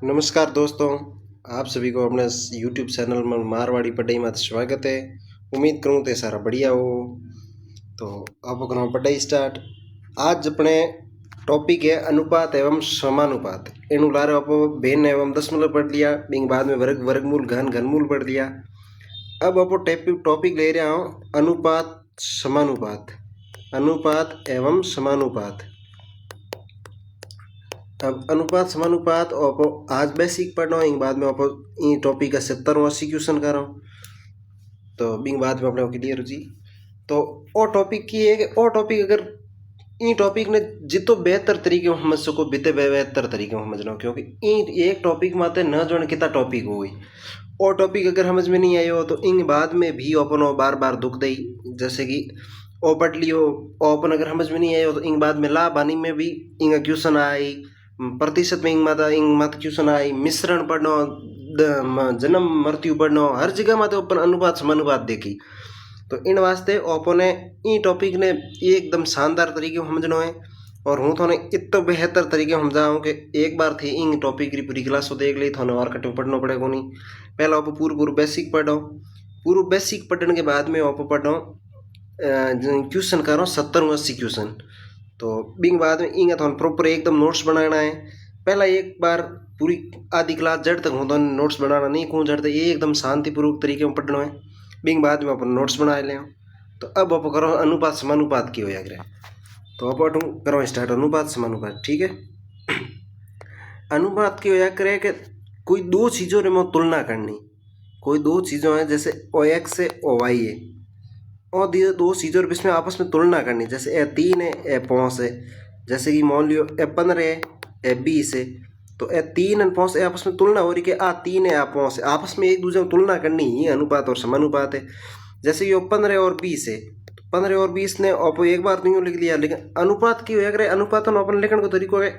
नमस्कार दोस्तों, आप सभी को अपने यूट्यूब चैनल में मारवाड़ी पढ़ाई में स्वागत है। उम्मीद करूँ तो सारा बढ़िया हो। तो आप करो पढ़ाई स्टार्ट। आज अपने टॉपिक है अनुपात एवं समानुपात। इन लारे आप भिन्न एवं दशमलव पढ़ लिया, बिंग बाद में वर्ग वर्गमूल घन घनमूल पढ़ लिया। अब आप टॉपिक ले रहा हूँ अनुपात समानुपात, अनुपात एवं समानुपात। अब अनुपात समानुपात और आज बेसिक पढ़ना हो, बाद में आप टॉपिक का 70वां क्वेश्चन कर रहा हूँ। तो बिंग बाद में अपने क्लियर जी। तो ओ टॉपिक की है कि ओ टॉपिक अगर ई टॉपिक ने जितो बेहतर तरीके में समझ सको बिते बेहतर तरीके में समझना, क्योंकि ई एक टॉपिक माते न जोड़ कितना टॉपिक हो गई। ओ टॉपिक अगर समझ में नहीं आयो तो इन बाद में भी अपन बार बार दुख दई, जैसे कि ओ पढ़ लियो ओपन अगर समझ में नहीं आयो तो इन बाद में लाभ हानि में भी इंग क्वेश्चन आई, प्रतिशत में इंग मत क्वेश्चन आई, मिश्रण पढ़नो, जन्म मृत्यु पढ़नो, हर जगह में तो अपन अनुपात समानुपात देखी। तो इन वास्ते ओपने ई टॉपिक ने एकदम शानदार तरीके में समझना है। और हूँ थोने इतना बेहतर तरीके में समझाऊँ कि एक बार थी इन टॉपिक की पूरी क्लास देख ली, थोने और कटे पढ़ना पड़ेगा नहीं। पहला आप पूरा बेसिक पढ़ो, पूरा बेसिक पढ़ने के बाद में आप पढ़ो क्वेश्चन करो 70-80 क्वेश्चन। तो बिंग बाद में इंगा थोन प्रॉपर एकदम नोट्स बनाना है। पहला एक बार पूरी आधी क्लास जड़ तक हूँ तो नोट्स बनाना नहीं कौन जड़ तक, ये एकदम शांतिपूर्वक तरीके में पढ़ना है। बिंग बाद में अपन नोट्स बना लें। तो अब आप करो अनुपात समानुपात की हो जाएगा। तो अब करो स्टार्ट अनुपात समानुपात, ठीक है। अनुपात की हो जा करे कि कोई दो चीज़ों में तुलना करनी, कोई दो चीज़ों है जैसे ओ एक्स है ओ वाई है, और दो चीज़ों बीच में आपस में तुलना करनी, जैसे ए 3 है ए 5 है। जैसे कि मान लियो ए 15 है ए 20 है, तो ए 3 और 5 आपस में तुलना हो रही कि आ 3 है आ 5 है, आपस में एक दूसरे में तुलना करनी ही अनुपात और समानुपात है। जैसे कि 15 और 20 है, 15 और 20 ने आप एक बार तो यूँ लिख लिया, लेकिन अनुपात की अगर अनुपात अपन लिखने को तरीको है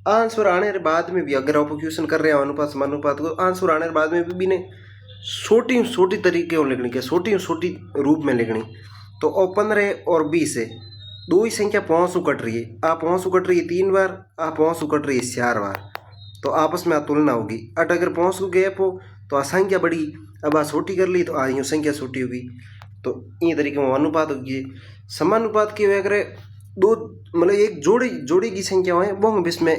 आंसर आने के बाद में भी अगर आप क्वेश्चन कर रहे हो अनुपात समानुपात को, आंसर आने के बाद में भी ने छोटी छोटी तरीके में लिखनी, क्या छोटी छोटी रूप में लिखनी। तो और 15 और 20 है, दो ही संख्या 5 कट रही है, आ 5 कट रही है 3 बार, आ 5 कट रही है 4 बार, तो आपस में तुलना होगी। अट अगर 5 को गैप हो तो आ संख्या बढ़ी, अब आ छोटी कर ली तो आ यूँ संख्या छोटी होगी। तो ये तरीके में अनुपात होगी। समानुपात की अगर दो मतलब एक जोड़ी की संख्या है वो हम इसमें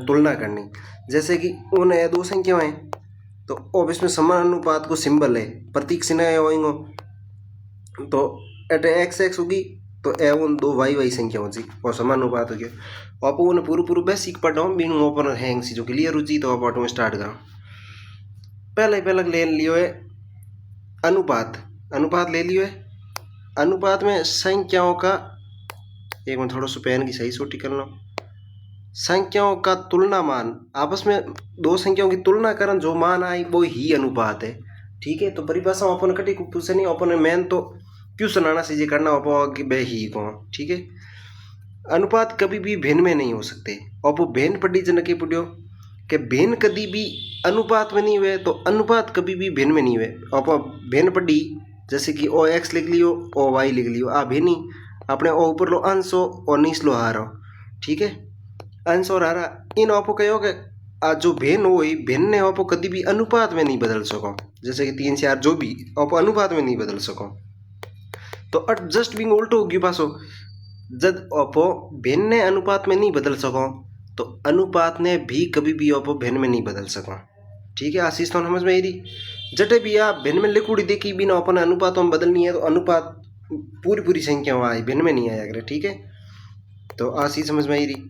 तुलना करनी, जैसे कि उन दो संख्या है तो अब इसमें समानुपात को सिंबल है प्रतीक चिन्ह है होएंगे, तो एट एक्स एक्स होगी तो ए उन दो वाई वाई संख्या होगी और समानुपात हो गया। आप उन्हें पूरा बेसिक पढ़ो बिन ओपन हैंग सी जो क्लियर हो जी। तो आप ऑटो स्टार्ट करो। पहले ले लियो है अनुपात, अनुपात ले लियो है। अनुपात में संख्याओं का, एक मिनट थोड़ा सा पेन की सही सोटी कर लो, संख्याओं का तुलना मान, आपस में दो संख्याओं की तुलना करन जो मान आई वो ही अनुपात है, ठीक है। तो परिभाषा अपन कटी पूछे नहीं, अपन मेन तो क्यों सुनाना से ये करना कि बे ही को, ठीक है। अनुपात कभी भी भिन्न में नहीं हो सकते। और वो भिन्न पढ़ी जन के पढ़ियो कि भिन्न कभी भी अनुपात में नहीं हुए तो अनुपात कभी भी भिन्न में नहीं हुए। और भिन्न पढ़ी जैसे कि ओ एक्स लिख लियो ओ वाई लिख लियो, आ भिन्न ही अपने ओ ऊपर लो अंश हो और नीच लो हार हो, ठीक है। अंश और हारा इन आपको कहो कि आज जो भिन्न हो भिन्न ने आपको कभी भी अनुपात में नहीं बदल सको, जैसे कि 3 4 जो भी आप अनुपात में नहीं बदल सको। तो जस्ट बिंग उल्टो होगी पासो, जब आप भिन्न ने अनुपात में नहीं बदल सको तो अनुपात ने भी कभी भी आप भिन्न में नहीं बदल सको, ठीक है। आशीष तो समझ में आई रही। जटे भी आप भिन्न में लिखुड़ी देखी बिना अपन अनुपातों में बदलनी है तो अनुपात पूरी संख्या आई भिन्न में नहीं आया करे, ठीक है। तो आशीष समझ में आई रही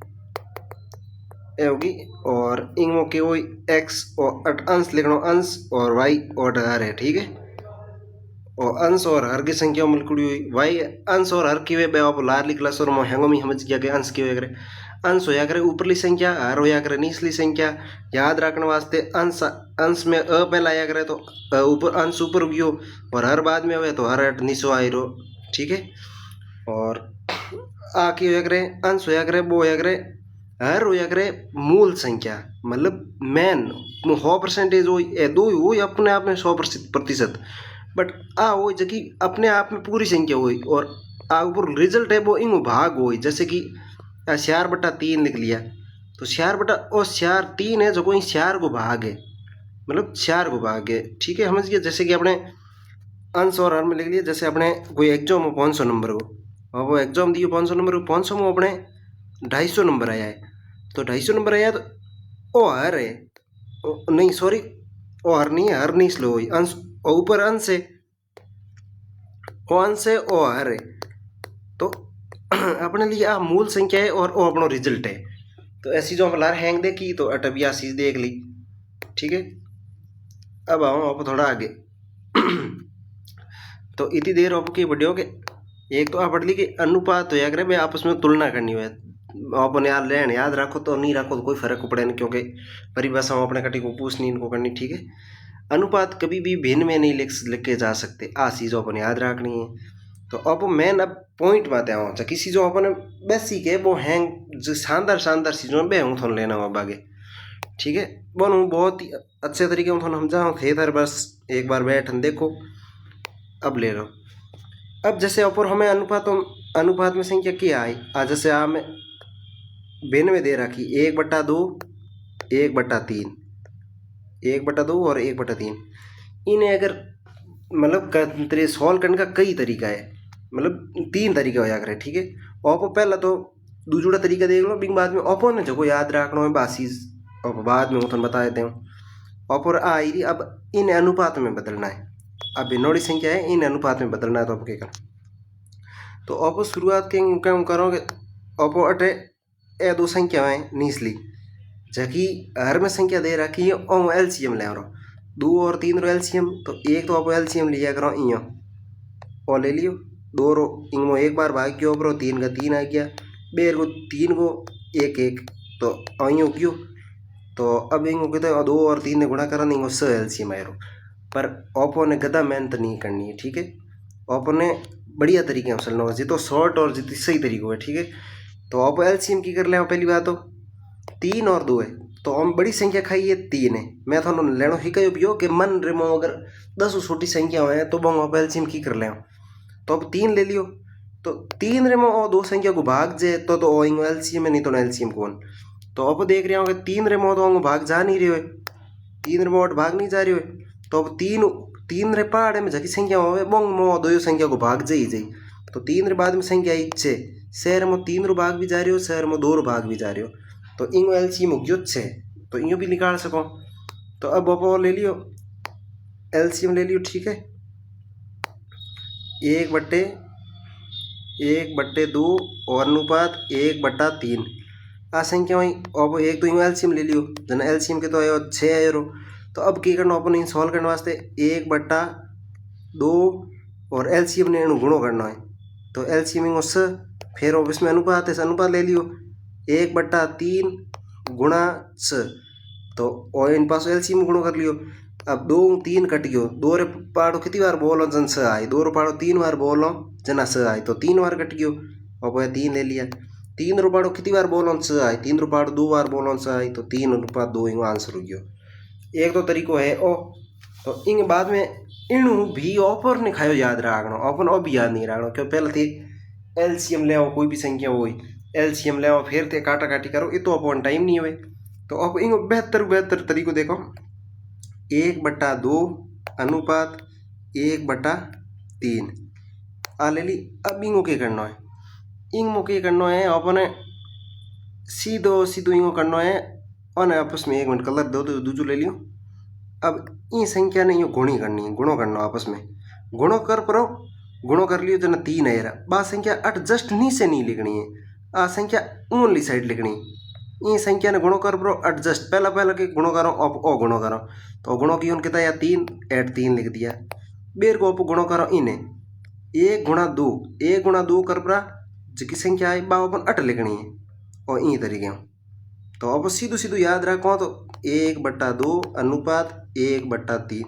होगी। और इंगो के वो एक्स और अंश लिखना, अंश और वाई और हर है, ठीक है। और अंश और हर की संख्या मिलकुड़ी हुई वाई अंश और हर की वे आप लारली क्लास और मोहंगो में समझ गया कि अंश की करे, अंश होया करे ऊपरली संख्या, हर होया करे निचली संख्या। याद रखने वास्ते अंश अंश में अ पहला आया करे तो ऊपर अंश ऊपर गयो और हर बाद में हुए तो हर हट नीचो आई रो, ठीक है। और आ की होया करे अंश होया करे वो होया करे हर होया करे मूल संख्या, मतलब मेन 100% हो दो हो अपने आप में 100%, बट आ हो जबकि अपने आप में पूरी संख्या हुई और आ ऊपर रिजल्ट है वो इन भाग हुई, जैसे कि 4/3 लिख लिया तो 4 बटा और 4 3 है जो कोई 4 को भाग है, मतलब 4 को भाग है। ठीक है, समझ गए। जैसे कि अपने अंश और हर में लिख लिया। जैसे अपने कोई एग्जाम हो 500 नंबर को, और वो एग्जाम दिए 500 नंबर को, 500 में अपने 250 नंबर आया है, तो 250 नंबर आया तो ओ हर है, नहीं सॉरी, ओ हर नहीं है, हर नहीं स्लो हुई, अंश ऊपर अंश है, ओ अंश है, ओ हर है। तो अपने लिए आ मूल संख्या है और ओ अपनो रिजल्ट है। तो ऐसी जो हम लार हैंग देखी तो 88 देख ली। ठीक है, अब आओ आप थोड़ा आगे। तो इतनी देर आपकी वीडियो के एक तो आप पढ़ ली कि अनुपात हो या करे भाई आपस में तुलना करनी हो, अपने यार लेन याद रखो तो नहीं रखो तो कोई फर्क पड़े नहीं, क्योंकि परिभाषा अपने कटी को पूछनी इनको करनी। ठीक है, अनुपात कभी भी भिन्न में नहीं लिख के जा सकते, आ चीज़ अपने याद रखनी है। तो अब मेन अब पॉइंट बात आओ किसी जो अपने बेसिक है वो हैंग जो शानदार शानदार चीज़ों में बेहूँ थोड़ा लेना हो आगे। ठीक है, बोलूँ बहुत ही अच्छे तरीके में थोड़ा समझाऊँ थे इधर, बस एक बार बैठन देखो अब ले लो। अब जैसे ऊपर हमें अनुपात में संख्या क्या आई, आज जैसे हमें भिन्न में दे रखी 1/2 1/3, 1/2 और 1/3। इन्हें अगर मतलब तेरे सॉल्व करने का कई तरीका है, मतलब 3 तरीका हो जाकर। ठीक है, ओपो पहला तो दूसरा तरीका देख लो, बिंग बाद में ओपो ने जो याद रखना है बासीज और बाद में उठन बता देते हूँ। ओपो आई रही, अब इन अनुपात में बदलना है, अब नोड़ी संख्या है इन अनुपात में बदलना है। तो अब क्या कर, तो ओपो शुरुआत क्यों करोगे, ओपो अटे ए 2 संख्या है निचली जबकि हर में संख्या दे रखी है और एलसीएम ले रहा 2 और 3 रो एलसीएम। तो एक तो आप एलसीएम लिया करो इं और ले लियो 2 रो इनमें एक बार भाग क्यों करो 3 का 3 आ गया, बेर को 3 को 1 1 तो अं क्यों। तो अब इनको कहते हैं 2 और 3 ने गुणा करा नहीं स एलसीएम आयो, पर ओपो ने गदा मेहनत नहीं करनी है। ठीक है, ओपो ने बढ़िया तरीके से चलना होगा, जितो शॉर्ट और जितनी सही तरीको है। ठीक है, तो ओपो एलसीएम की कर ले पहली बात तो 3 और 2 है, तो हम बड़ी संख्या खाई है 3 है। मैं थोड़ा लेनो ही कहो पियो कि मन रे मो अगर 10 छोटी संख्या है तो बंग आप एलसीएम की कर ले, तो अब 3 ले लियो। तो 3 रे मो 2 संख्या को भाग जे तो ओ एलसीएम है, नहीं तो एलसीएम कौन। तो अब देख रहे हो कि 3 रे मो तो भाग जा नहीं रहे हो, 3 रे मो भाग नहीं जा रहे हो। तो अब 3 रे पहाड़े में जकी संख्या हो बंग मो 2 संख्या को भाग जाई जाई। तो 3 रे बाद में संख्या आई 6, शहर में 3 रो भाग भी जा रहे हो, शहर में 2 रो भाग भी जा रहे हो, तो इंगो एलसीएम हो गयो 6, तो इं भी निकाल सको। तो अब आप ले लियो एलसीएम ले लियो। ठीक है, 1/2 और अनुपात 1/3 आ संख्या वही अब एक तो एलसीएम ले लियो, जना एलसीएम के तो आयो 6 आयो। तो अब की करना अपन सॉल्व करने वास्ते 1/2 और एलसीएम ने गुणो करना है, तो एलसीएम इंगो स, फिर अब इसमें अनुपात है अनुपात ले लियो 1/3 गुणा स, तो और इन पास एलसीएम गुणो कर लियो। अब 2 3 कट गयो, 2 रे पाड़ो कितनी बार बोलो जन स आई, 2 रो पाड़ो 3 बार बोलो जना स आई, तो 3 बार कट गयो। अब 3 ले लिया, 3 रो पाड़ो कितनी बार बोलो स आई, 3 रो पाड़ो 2 बार बोलो स आई, तो 3/2 इंगो आंसर हो गयो। एक तो तरीको है ओ, तो इंग बाद में इणु भी ऑफर ने खायो याद रखना, ऑफर ओ भी याद नहीं रखना, क्यों पहले थी एलसीएम ले आओ कोई भी संख्या हो एलसीएम ले आओ फिर थे काटा काटी करो, ये तो अपन टाइम नहीं हुए। तो अब इंगो बेहतर तरीको देखो 1/2 अनुपात 1/3 आ ले ली। अब इंगो क्या करना है, इंगो क्या करना है अपने सीधो इंगो करना है और आपस में 1 मिनट कलर दो तो दूजो ले लियो। अब ये संख्या ने यो गुणी करनी है, गुणो करना आपस में, गुणो कर परो गुणो कर लियो जना 3 है बा संख्या एडजस्ट नीचे नहीं लिखनी है, आ संख्या ओनली साइड लिखनी। ये संख्या ने गुणो कर परो एडजस्ट पहला के गुणो करो अब ओ गुणो करो, तो गुणो की कितना या 3 ऐड 3 लिख दिया। बेर को गुणो करो इन्हें 1 × 2 कर परा जिकी संख्या है बा अपन अट लिखनी है और इन तरीके। तो अब सीधो याद रखो तो 1/2 अनुपात 1/3।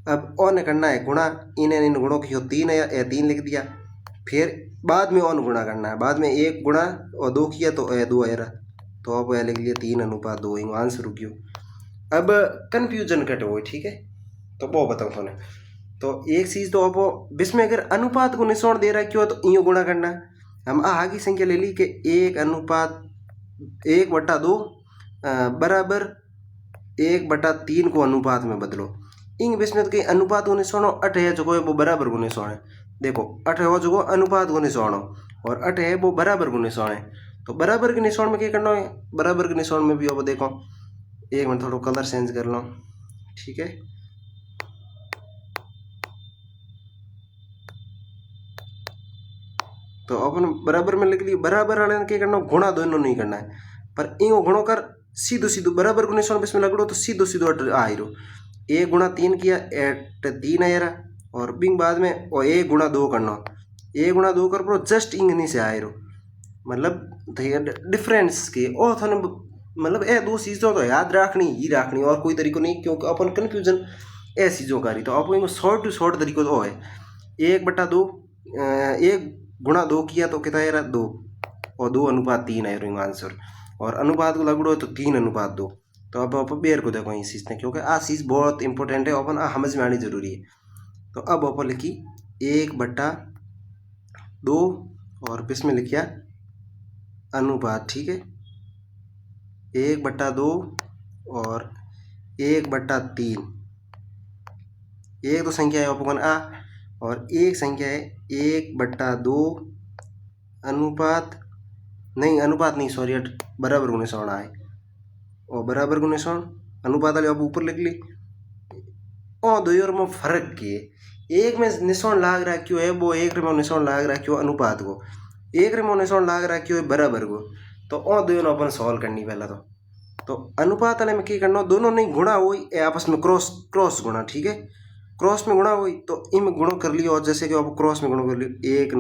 अब और करना है गुणा, इन गुणों की 3 है या 3 लिख दिया, फिर बाद में और गुणा करना है, बाद में 1 गुणा और 2 किया तो 2 आया, तो अब लिख लिया 3/2 आंसर रुक गयो। अब कन्फ्यूजन कट हो। ठीक है, तो वो बताओ थोने। तो एक चीज़ तो अब इसमें अगर अनुपात को निशान दे रहा क्यों तो यूँ गुणा करना। हम आगे संख्या ले ली कि 1/2 1/2 बराबर 1/3 को अनुपात में बदलो। इंग बिस्मित के अनुपात गुने सोनो अठ है जो वो बराबर गुने सोने। देखो अठ हो जो अनुपात गुने सोनो और अठ है वो बराबर गुने सोने। तो बराबर के निशान में क्या करना है, बराबर के निशान में भी अब देखो एक मिनट थोड़ा कलर चेंज कर लो, ठीक है। तो अपन बराबर में लिख लिए, बराबर वाले ने क्या करना गुणा दोनों नहीं करना है, पर इो गुणो कर सीधो सीधो बराबर को निशान इसमें लगड़ो तो सीधो सीधो आ रो। 1 × 3 किया 3 आया और बिंग बाद में और 1 × 2 करना, 1 × 2 कर पो जस्ट इंग नहीं से आए रो, मतलब डिफरेंस के और थाने मतलब ए दो चीज़ों तो याद रखनी ही रखनी और कोई तरीको नहीं, क्योंकि अपन कन्फ्यूजन ए चीज़ों का रही। तो अपन शॉर्ट टू शॉर्ट तरीको तो है 1/2 1 × 2 किया तो कितना आया 2 और 2:3 आया आंसर, और अनुपात को लगड़ो तो 3:2। तो अब आप बेर को देखो ये चीज़ ने, क्योंकि आ चीज़ बहुत इंपॉर्टेंट है, अपन समझ में आनी जरूरी है। तो अब आप लिखी 1/2 और इसमें लिखिया अनुपात, ठीक है 1/2 और 1/3। एक तो संख्या है अपन आ और एक संख्या है 1/2 अनुपात नहीं सॉरी बराबर गुने सौण आए और बराबर गुने सौण अनुपात वाले अब ऊपर लिख ली। और दो में फर्क किए, एक में निशान लाग रहा क्यों है वो एक में निशान लाग रहा क्यों अनुपात को, एक में निशान लाग रहा क्यों है बराबर को। तो और दो अपन सॉल्व करनी पहला तो अनुपात वाले में क्या करना, दोनों नहीं गुणा हो आपस में क्रॉस गुणा, ठीक है क्रॉस में गुणा हो तो इम गुणो कर लियो, और जैसे कि आप क्रॉस में गुणो कर लियो 1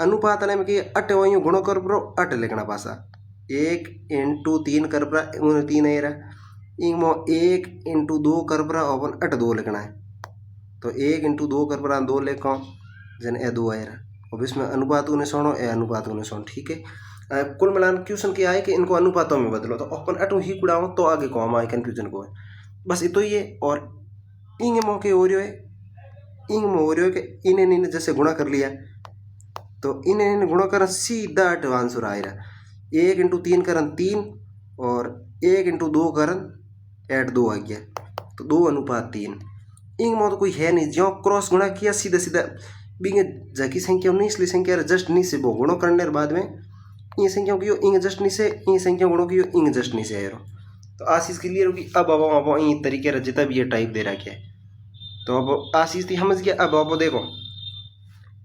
अनुपात वाले में कि अट वो गुणो कर परो अट लिखना पासा 1 × 3 कर परा 3 है इंगमो 1 × 2 कर परा अपन अट 2 लिखना है। तो 1 × 2 कर परा 2 लिखो जन ए 2 आएगा, अब इसमें अनुपात को निशान ए अनुपात को निशान, ठीक है। कुल मिलान क्वेश्चन क्या है कि इनको अनुपातों में बदलो, तो अपन अटू ही कुड़ाओ तो आगे को हमारे कन्फ्यूजन को है, बस इतो ही है। और इंग मो के हो है इंग में हो रही है कि इन्हें जैसे गुणा कर लिया तो इन्हें गुणा कर सीधा अट आंसर आ रहा 1 × 3 करन 3 और 1 × 2 करन 2 आ गया, तो 2:3। इंग में तो कोई है नहीं, जो क्रॉस गुणा किया सीधा सीधा बिंग जकी संख्या निचली संख्या जस्ट नीचे वो गुणो करने के बाद में ये संख्या की इंग जस्ट नीचे ये संख्या गुणो की इंग जस्ट नीचे आए। तो आशीष क्लियर होगी। अब ये तरीके जितना भी ये टाइप दे रखा है तो अब आशीष थी समझ गया। अब आप देखो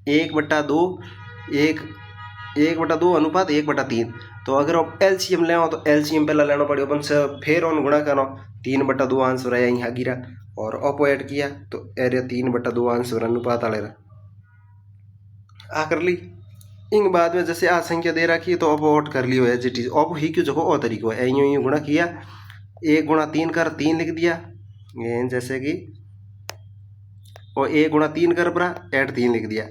1/2 1/2 अनुपात 1/3। तो अगर आप एलसीएम ले तो एलसीएम पहला लेना पड़ेगा अपन से, फिर उन गुणा करो 3/2 आंसर आया यहाँ गिरा और ऑपो ऐड किया तो एरिया 3/2 आंसर अनुपात वाले आ कर ली। इंग बाद में जैसे आ संख्या दे रखी है तो ऑपो आउट कर लियो एज इट इज ऑपो ही क्यों जगह और तरीको है यूँ गुणा किया 1 × 3 कर 3 लिख दिया जैसे कि, और 1 × 3 कर परा ऐड 3 लिख दिया,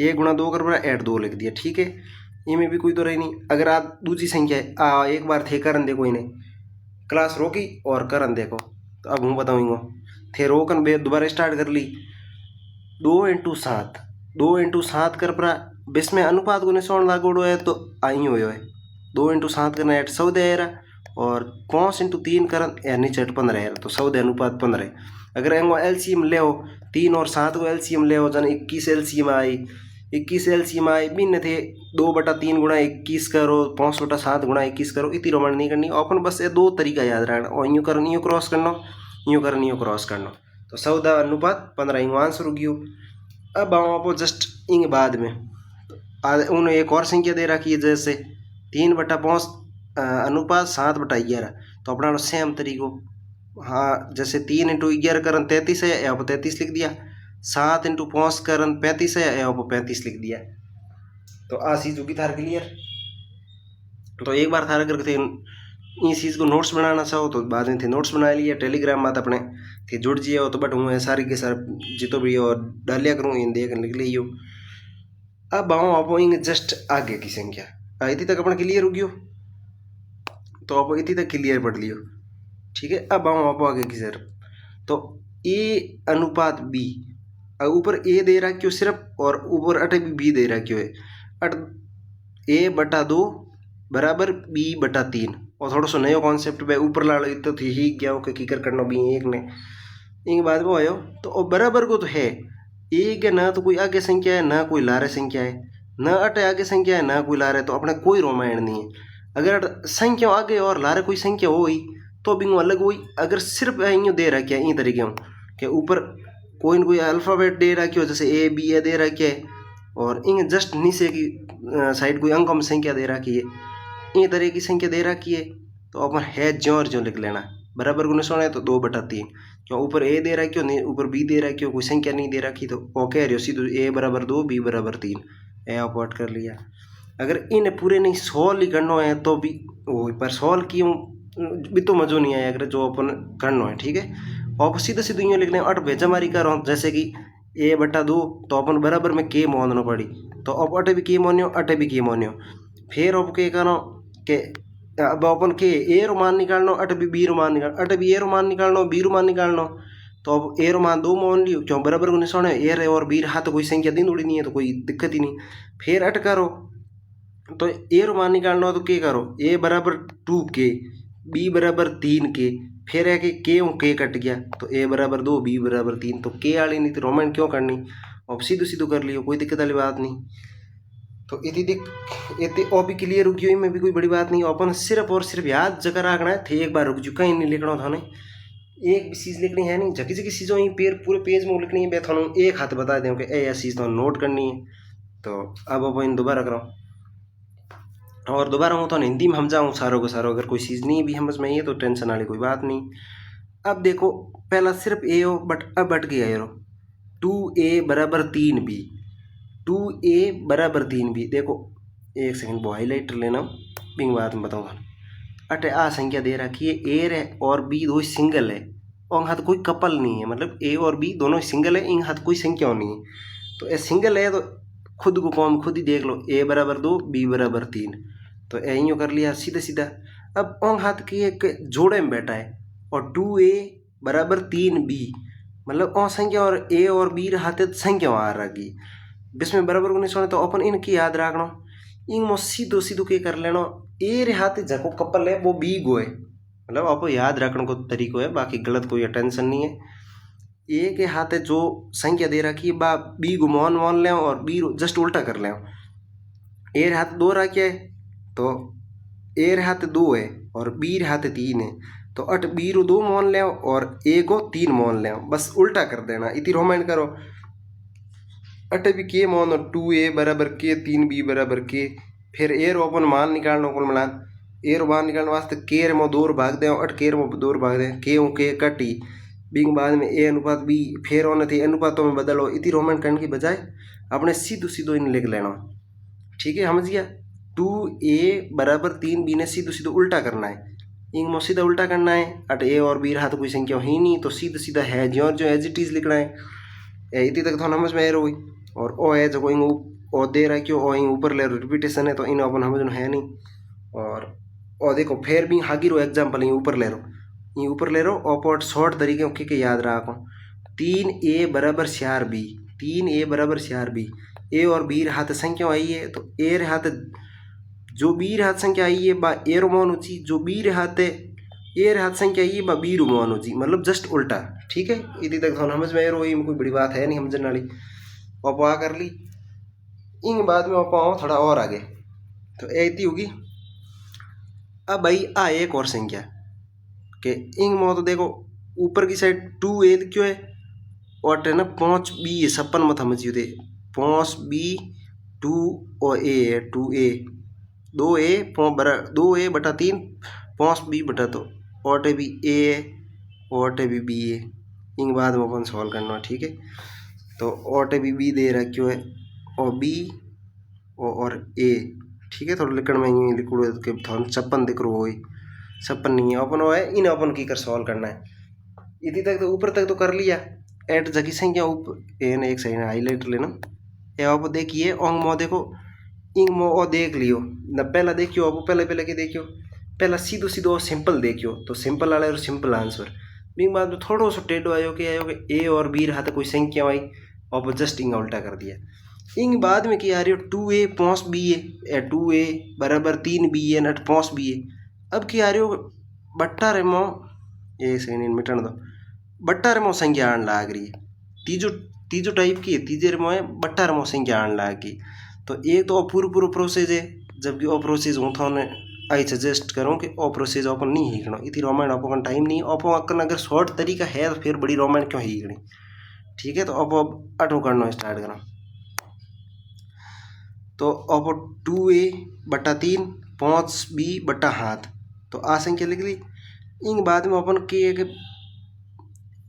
1 × 2 कर परा ऐड 2 लिख दिया, ठीक है। इनमें भी कोई तो रही नहीं। अगर आप दूसरी संख्या है एक बार थे करन देखो इन्हें क्लास रोकी और करन देखो, तो अब हूँ बताऊँगा थे रोकन बे दोबारा स्टार्ट कर ली 2 × 7 2 × 7 कर परा बेस में अनुपात को निशान लागोड़ो है तो आई हो है 2 × 7 करना 8 14 है और 5 × 3 करन नीचे 15 है तो 14 अनुपात 15। अगर एंगो एलसीएम ले 3 और 7 को एलसीएम ले जन 21 एलसीएम आई 21 एलसीएम आई बिन थे 2/3 × 21 करो 5/7 × 21 करो इतनी रोमन नहीं करनी अपन बस ये दो तरीका याद रखना और यूँ करना यूँ क्रॉस करना यूँ करना यूँ क्रॉस करना तो 14 अनुपात 15 यूँ आंसर होगी। अब आप जस्ट इंग बाद में उन्हें एक और संख्या दे रखी है जैसे 3/5 अनुपात 7/11 तो अपना सेम तरीको हाँ जैसे 3 × 11 करन 33 है यहाँ पर 33 लिख दिया, 7 × 5 करन 35 है यहाँ पर 35 लिख दिया। तो आ चीज़ होगी थार क्लियर। तो एक बार थारा करके इस चीज़ को नोट्स बनाना चाहो तो बाद में थे नोट्स बना लिए टेलीग्राम में अपने थे जुड़ जिए हो तो बट हूँ सारी के सारे जितो भी और डालिया करूँ इन देख लिख ली। अब आप इंग जस्ट आगे की संख्या इतनी तक अपना क्लियर होगी तो आप इतनी तक क्लियर पढ़ लियो, ठीक है। अब आप आगे की सर तो ए अनुपात बी ऊपर ए दे रहा क्यों सिर्फ और ऊपर अट भी बी दे रहा क्यों है अट 1/2 बराबर बी बटा 3। और थोड़ा सो नयो कॉन्सेप्ट भाई ऊपर लालो तो थी ही गया कि कीकर करना बी एक ने इन बाद में आयो तो और बराबर को तो है एक है ना तो कोई आगे संख्या है ना कोई लारे संख्या है ना अटे आगे संख्या है ना कोई लारे तो अपने कोई रोमायण नहीं है। अगर संख्या आगे और लारे कोई संख्या हो तो बिंगो अलग हुई। अगर सिर्फ यूँ दे रखा है इन तरीके के ऊपर कोई न कोई अल्फ़ाबेट दे रखी हो जैसे ए बी ए दे रखी है और इन जस्ट नीचे की साइड कोई अंकों में संख्या दे रखी है इन तरह की संख्या दे रखी है तो अपन है ज्यों और ज्यों लिख लेना। बराबर को निशान है तो 2/3 क्यों ऊपर ए दे रखी हो नहीं ऊपर बी दे रखी हो कोई संख्या नहीं दे रखी तो ओ कह रही हो सीधे ए बराबर 2 बी बराबर 3 ए आप वर्ड कर लिया। अगर इन पूरे नहीं सॉल्व ही करना है तो भी वो पर सॉल्व क्यों भी तो मज़ो नहीं आया अगर जो अपन करना है ठीक है। और सीधे सीधे यूँ लिखने 8 भेजा मारी कर जैसे कि a/2 तो अपन बराबर में के मानना पड़ी तो अब अटे भी के मान्यो अटे भी के मान्यो फिर अब के करो के अब अपन के ए रो मान निकालना अटे भी बी रो मान निकाल अटे भी ए रो मान निकालना बी रो मान निकालना तो अब ए रो मान 2 मान लियो क्यों बराबर को निशान है ए रे और बी हाथ तो कोई संख्या दिन उड़ी नहीं है तो कोई दिक्कत ही नहीं। फिर अट करो तो ए रो मान निकालना हो तो के करो ए बराबर 2 के बी बराबर 3 के फिर है कि के कट गया तो ए बराबर 2 बी बराबर 3 तो के वाली नहीं तो रोमन क्यों करनी अब सीधू सीधू कर लियो कोई दिक्कत वाली बात नहीं। तो इतनी दिक इतनी ओ भी क्लियर रुक गई में भी कोई बड़ी बात नहीं अपन सिर्फ और सिर्फ याद जगह रखना है थे एक बार रुक कहीं नहीं लिखना था नहीं एक भी चीज़ लिखनी है नहीं जगह जगह चीज़ों ही पूरे पेज में लिखनी है थानू एक हाथ बता दें कि यह चीज़ तो नोट करनी है। तो अब अपन दोबारा करो और दोबारा हूँ तो हिंदी में समझाऊँ सारों को सारों अगर कोई चीज़ नहीं भी समझ में आई है तो टेंशन वाली कोई बात नहीं। अब देखो पहला सिर्फ ए हो बट अब बट गया यारो 2a बराबर 3b 2a बराबर 3b देखो एक सेकंड वो हाईलाइटर लेना बिंग बात में बताऊँगा अटे आ संख्या दे रखी है ए रे और बी दो सिंगल है और हाथ कोई कपल नहीं है मतलब ए और बी दोनों सिंगल है इन हाथ कोई संख्या नहीं है तो ए सिंगल है तो खुद को कौन खुद ही देख लो ए बराबर 2 बी बराबर 3 तो यूँ कर लिया सीधा सीधा। अब ओंग हाथ की एक जोड़े में बैठा है और 2a बराबर 3b मतलब ओ संख्या और ए और बी हाथ संख्या आ रही जिसमें बराबर को निशान तो अपन इनकी याद रखना इन मो सीधो सीधो के कर लेना ए रे हाथ जको कपल है वो बी गो है मतलब आपको याद रखने को तरीको है बाकी गलत कोई टेंशन नहीं है। ए के हाथ जो संख्या दे रखी है बा बी को मान लें और बी जस्ट उल्टा कर लें ए रे हाथ 2 रखे है तो ए रे हाथ 2 है और बी रे हाथ 3 है तो अट बी रो 2 मान लें और ए को 3 मान लें बस उल्टा कर देना इतनी रोमाइन करो अट भी के मान 2a बराबर के 3b बराबर के फिर ए रो अपन मान निकालना कुल मिलान ए रो मान निकालने वास्ते के रे मो 2 भाग दें अट के रे मो 2 भाग दें के कटी बिंग बाद में ए अनुपात बी फिर होने थी अनुपातों में बदलो इतनी रोमाइन करने की बजाय अपने सीधो सीधो इन लिख लेना ठीक है समझ गया। 2a बराबर 3b ने सीधो सीधो उल्टा करना है इंग में सीधा उल्टा करना है अट ए और बी रहा तो कोई संख्या ही नहीं तो सीधा सीधा है जो एज इट इज लिखना है इतनी तक तो समझ में आ रही और ओ है जो इंग ओ दे रहा क्यों ओ इंग ऊपर ले रिपीटेशन है तो इन अपन समझ में है नहीं और ओ देखो फिर भी हागी रो एग्जाम्पल ये ऊपर ले रो और शॉर्ट तरीके के याद रखो 3a बराबर 4b 3a बराबर 4b ए और बी हाथ संख्या आई है तो ए रे हाथ जो बी रे हाथ संख्या आई है बा ए रो मान होची जो बी रे हाथ ए रे हाथ संख्या आई है बा बी रो मान होची मतलब जस्ट उल्टा ठीक है। इतनी तक तो समझ में रो कोई बड़ी बात है नहीं समझने वाली आप आ कर ली इन बाद में आप आओ थोड़ा और आगे तो इतनी होगी। अब भाई आ एक और संख्या के इंग मो तो देखो ऊपर की साइड 2a क्यों है और है ना 5b 56 मत समझियो थे 5b 2 और a है 2a 2a बटा 3 5b बटा तो और भी a है और भी b है इन बाद में अपन सॉल्व करना ठीक है। तो और भी b दे रहा क्यों है और b और a ठीक है थोड़ा लिखण में यूँ लिखो के 56 दिख रो 56 नहीं है अपन वो है इन अपन की कर सॉल्व करना है इतनी तक तो ऊपर तक तो कर लिया एट जगह संख्या ऊपर एक सेकंड हाईलाइटर लेना ये आप देखिए ओंग मो देखो इंग मो ओ देख लियो न पहला देखियो आप पहले के देखियो पहला सीधो सीधो सिंपल देखियो तो सिंपल वाला और सिंपल आंसर बिंग बाद में थोड़ा सा टेढ़ो आयो कि ए और बी रहा था कोई संख्या आई और जस्ट इंग उल्टा कर दिया इंग बाद में क्या आ रही हो 2a पॉस बी ए 2a बराबर 3b नट पॉस बी ए। अब क्या आ रही हो बट्टा रेमो एक सेकंड मिटन दो बट्टा रेमो संख्या आने लाग रही है। तीजो तीजो टाइप की है तीजे रेमो है बट्टा रेमो संख्या आने लाग गई। तो एक तो पूरा प्रोसेस है जबकि वो प्रोसेस हूँ थाने आई सजेस्ट करूँ कि वो प्रोसेस अपन नहीं हीखना इतनी रोमांड अपन टाइम नहीं अपन अगर शॉर्ट तरीका है तो फिर बड़ी रोमांड क्यों हीखनी। ठीक है तो अब अटो करना स्टार्ट करा। तो अब 2a बटा 3 5b बटा हाथ तो आ संख्या लिख ली। इन बाद में अपन के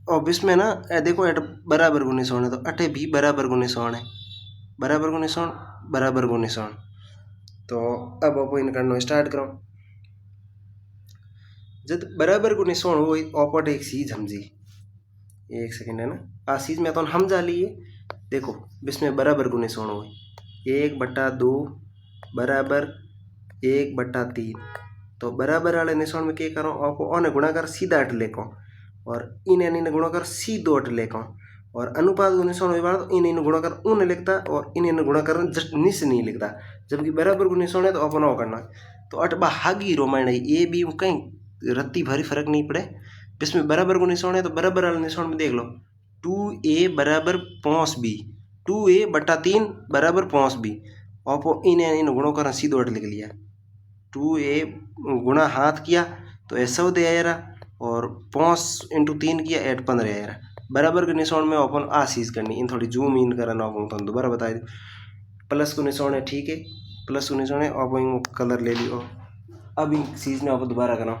अब इसमें ना देखो एट बराबर गुने सोण है तो अठे भी बराबर गुने सोण है बराबर गुने सोण बराबर गुने सोण। तो अब अपन करना स्टार्ट करो। जब बराबर गुने सोण हो अपन एक चीज समझी एक सेकंड है ना आ चीज में तो हम जा लिए। देखो इसमें बराबर गुने सोण हो 1 बटा 2 बराबर 1 बटा 3 तो बराबर वाले निशान में क्या करो आपको ओने गुणा कर सीधा अट लेको और इन गुणा कर सीधो अट लेको और अनुपात को निशान हुई बात इन गुणा कर उन लिखता और इन गुणा कर जस्ट निस नहीं लिखता जबकि बराबर को निशान है तो अपन वो करना। तो अट हागी रोमायण है ए बी कहीं रत्ती भारी फर्क नहीं पड़े। इसमें बराबर को निशान है तो बराबर वाले निशान में देख लो 2a बराबर 5b 2a बटा 3 बराबर 5b आप इन गुणों का सीधो अट लिख लिया 2a गुणा हाथ किया तो ऐसा होते आएगा और 5 इंटू 3 किया 8 15 आएगा। बराबर के निशान में अपन आ चीज़ करनी इन थोड़ी जूम इन करना अपन दोबारा बता दी। प्लस को निशान है ठीक है प्लस को निशान है आप कलर ले लियो। अब इन चीज़ ने आप दोबारा करना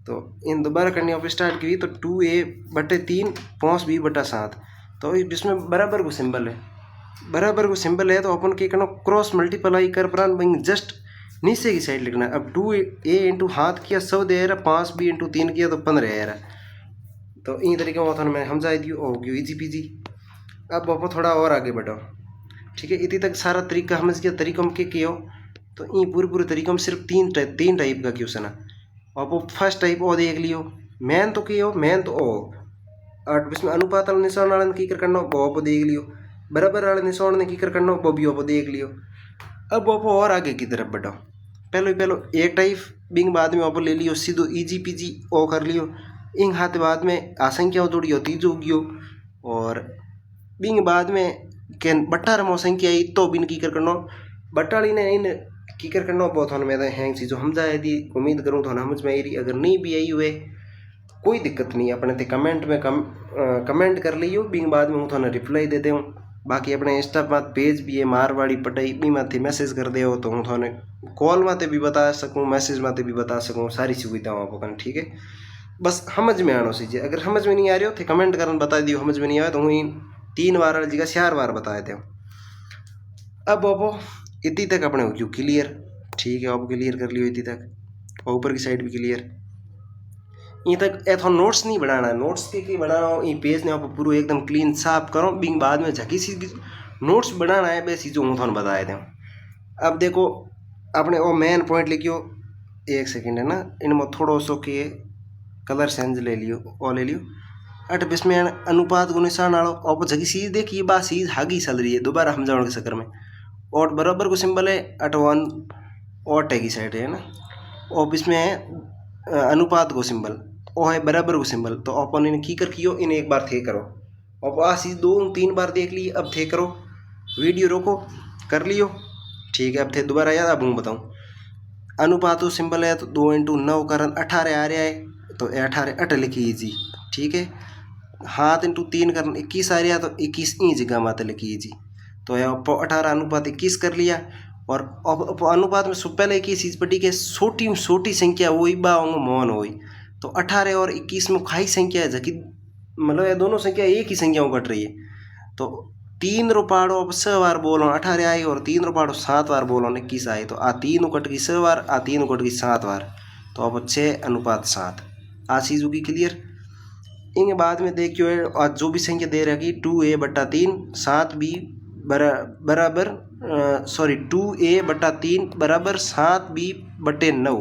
तो इन दोबारा करनी आप स्टार्ट की तो 2a बटे 3 5b बटा 7 तो इसमें बराबर को सिंबल है बराबर को सिंबल है तो अपन क्या करना क्रॉस मल्टीप्लाई कर प्रान जस्ट नीचे की साइड लिखना है। अब 2a इंटू हाथ किया 100 दे रहा 5b इंटू 3 किया तो 15 आ रहा। तो इन तरीके में मैं समझा दी होगी ईजी पीजी। अब आप थोड़ा और आगे बढ़ो ठीक है इतनी तक सारा तरीका समझ गया तरीकों में क्या हो तो ये पूरे तरीकों में सिर्फ तीन टाइप का क्वेश्चन है। आप फर्स्ट टाइप ओ देख लियो मैन तो क्या हो मैन तो ओ और इसमें अनुपात वाले निशान वाले की करना वो आप देख लियो बराबर वाले निशान ने की करना वो भी आप देख लियो। अब आप और आगे की तरफ बढ़ो पहले एक टाइप बिंग बाद में आप ले लियो सीधो ईजी पीजी ओ कर लियो इंग हाथ बाद में असंख्या जोड़ियो तीजो गयो और बिंग बाद में के बट्टा रमो संख्या आई तो बिन की करना बट्टाली ने इन की करना बहुत मैं हैंग चीज़ों समझा दी उम्मीद करूँ तो समझ में आई रही। अगर नहीं भी आई हुए कोई दिक्कत नहीं अपने थे कमेंट में कमेंट कर लियो बिंग बाद में हूँ थाने रिप्लाई दे दूँ। बाकी अपने इंस्टा पर पेज भी है मारवाड़ी पढ़ाई बी माथे मैसेज कर दे तो हूँ थाने कॉल माते भी बता सकूँ मैसेज माते भी बता सकूँ सारी सुविधाओं आपको ठीक है। बस समझ में आना चाहिए अगर समझ में नहीं आ रही हो तो कमेंट करना बता दियो समझ में नहीं आया तो हूँ 3 बार वाली जगह 4 बार बता देते हो। अब आप इतनी तक अपने हो क्यों क्लियर ठीक है आप क्लियर कर लियो इतनी तक और ऊपर की साइड भी क्लियर ये तक एथो नोट्स नहीं बनाना है नोट्स के बनाना हो ये पेज ने आप पूरा एकदम क्लीन साफ करो बिंग बाद में झकी सी नोट्स बनाना है बस चीज़ों हूँ थाने बताए थे। अब देखो अपने वो मेन पॉइंट लिखियो एक सेकंड है ना इनमें थोड़ा सो के कलर सेंज ले लियो और ले लियो अट इसमें अनुपात को निशान आड़ो और झकी चीज देखिए बात चीज हागी चल रही है दोबारा समझाने के चक्कर में और बराबर को सिंबल है अट 1 और टैगी साइड है ना और इसमें अनुपात को सिंबल वो है बराबर को सिंबल तो अपन इन्हें की कर कियो इन्हें एक बार थे करो और आ चीज़ 2-3 बार देख ली अब थे करो वीडियो रोको कर लियो ठीक है। अब थे दोबारा याद अब बताऊँ अनुपात सिंबल है तो 2 इंटू 9 कारण 18 आ रहा है तो 18 अट लिखी जी ठीक है। हाथ इंटू 3 कारण 21 आ रहा तो 21 ई जगह माते लिखी जी तो 18 अनुपात 21 कर लिया। और अब अनुपात में पहले एक ही चीज़ पड़ी कि छोटी संख्या वही बा मौन हुई तो 18 और 21 में खाई संख्या है जबकि मतलब ये दोनों संख्या एक ही संख्याओं कट रही है तो 3 रुपाड़ो अब 6 बार बोलो 18 आई और 3 रुपाड़ो 7 बार बोलो 21 आई तो आ 3 कट गई 6 बार आ 3 कट गई 7 बार तो अब 6:7 आ चीज़ होगी क्लियर। इन बाद में देखियो जो भी संख्या दे रही 2a बटा 3 7b बराबर 2a बटा 3 बराबर 7b बटे 9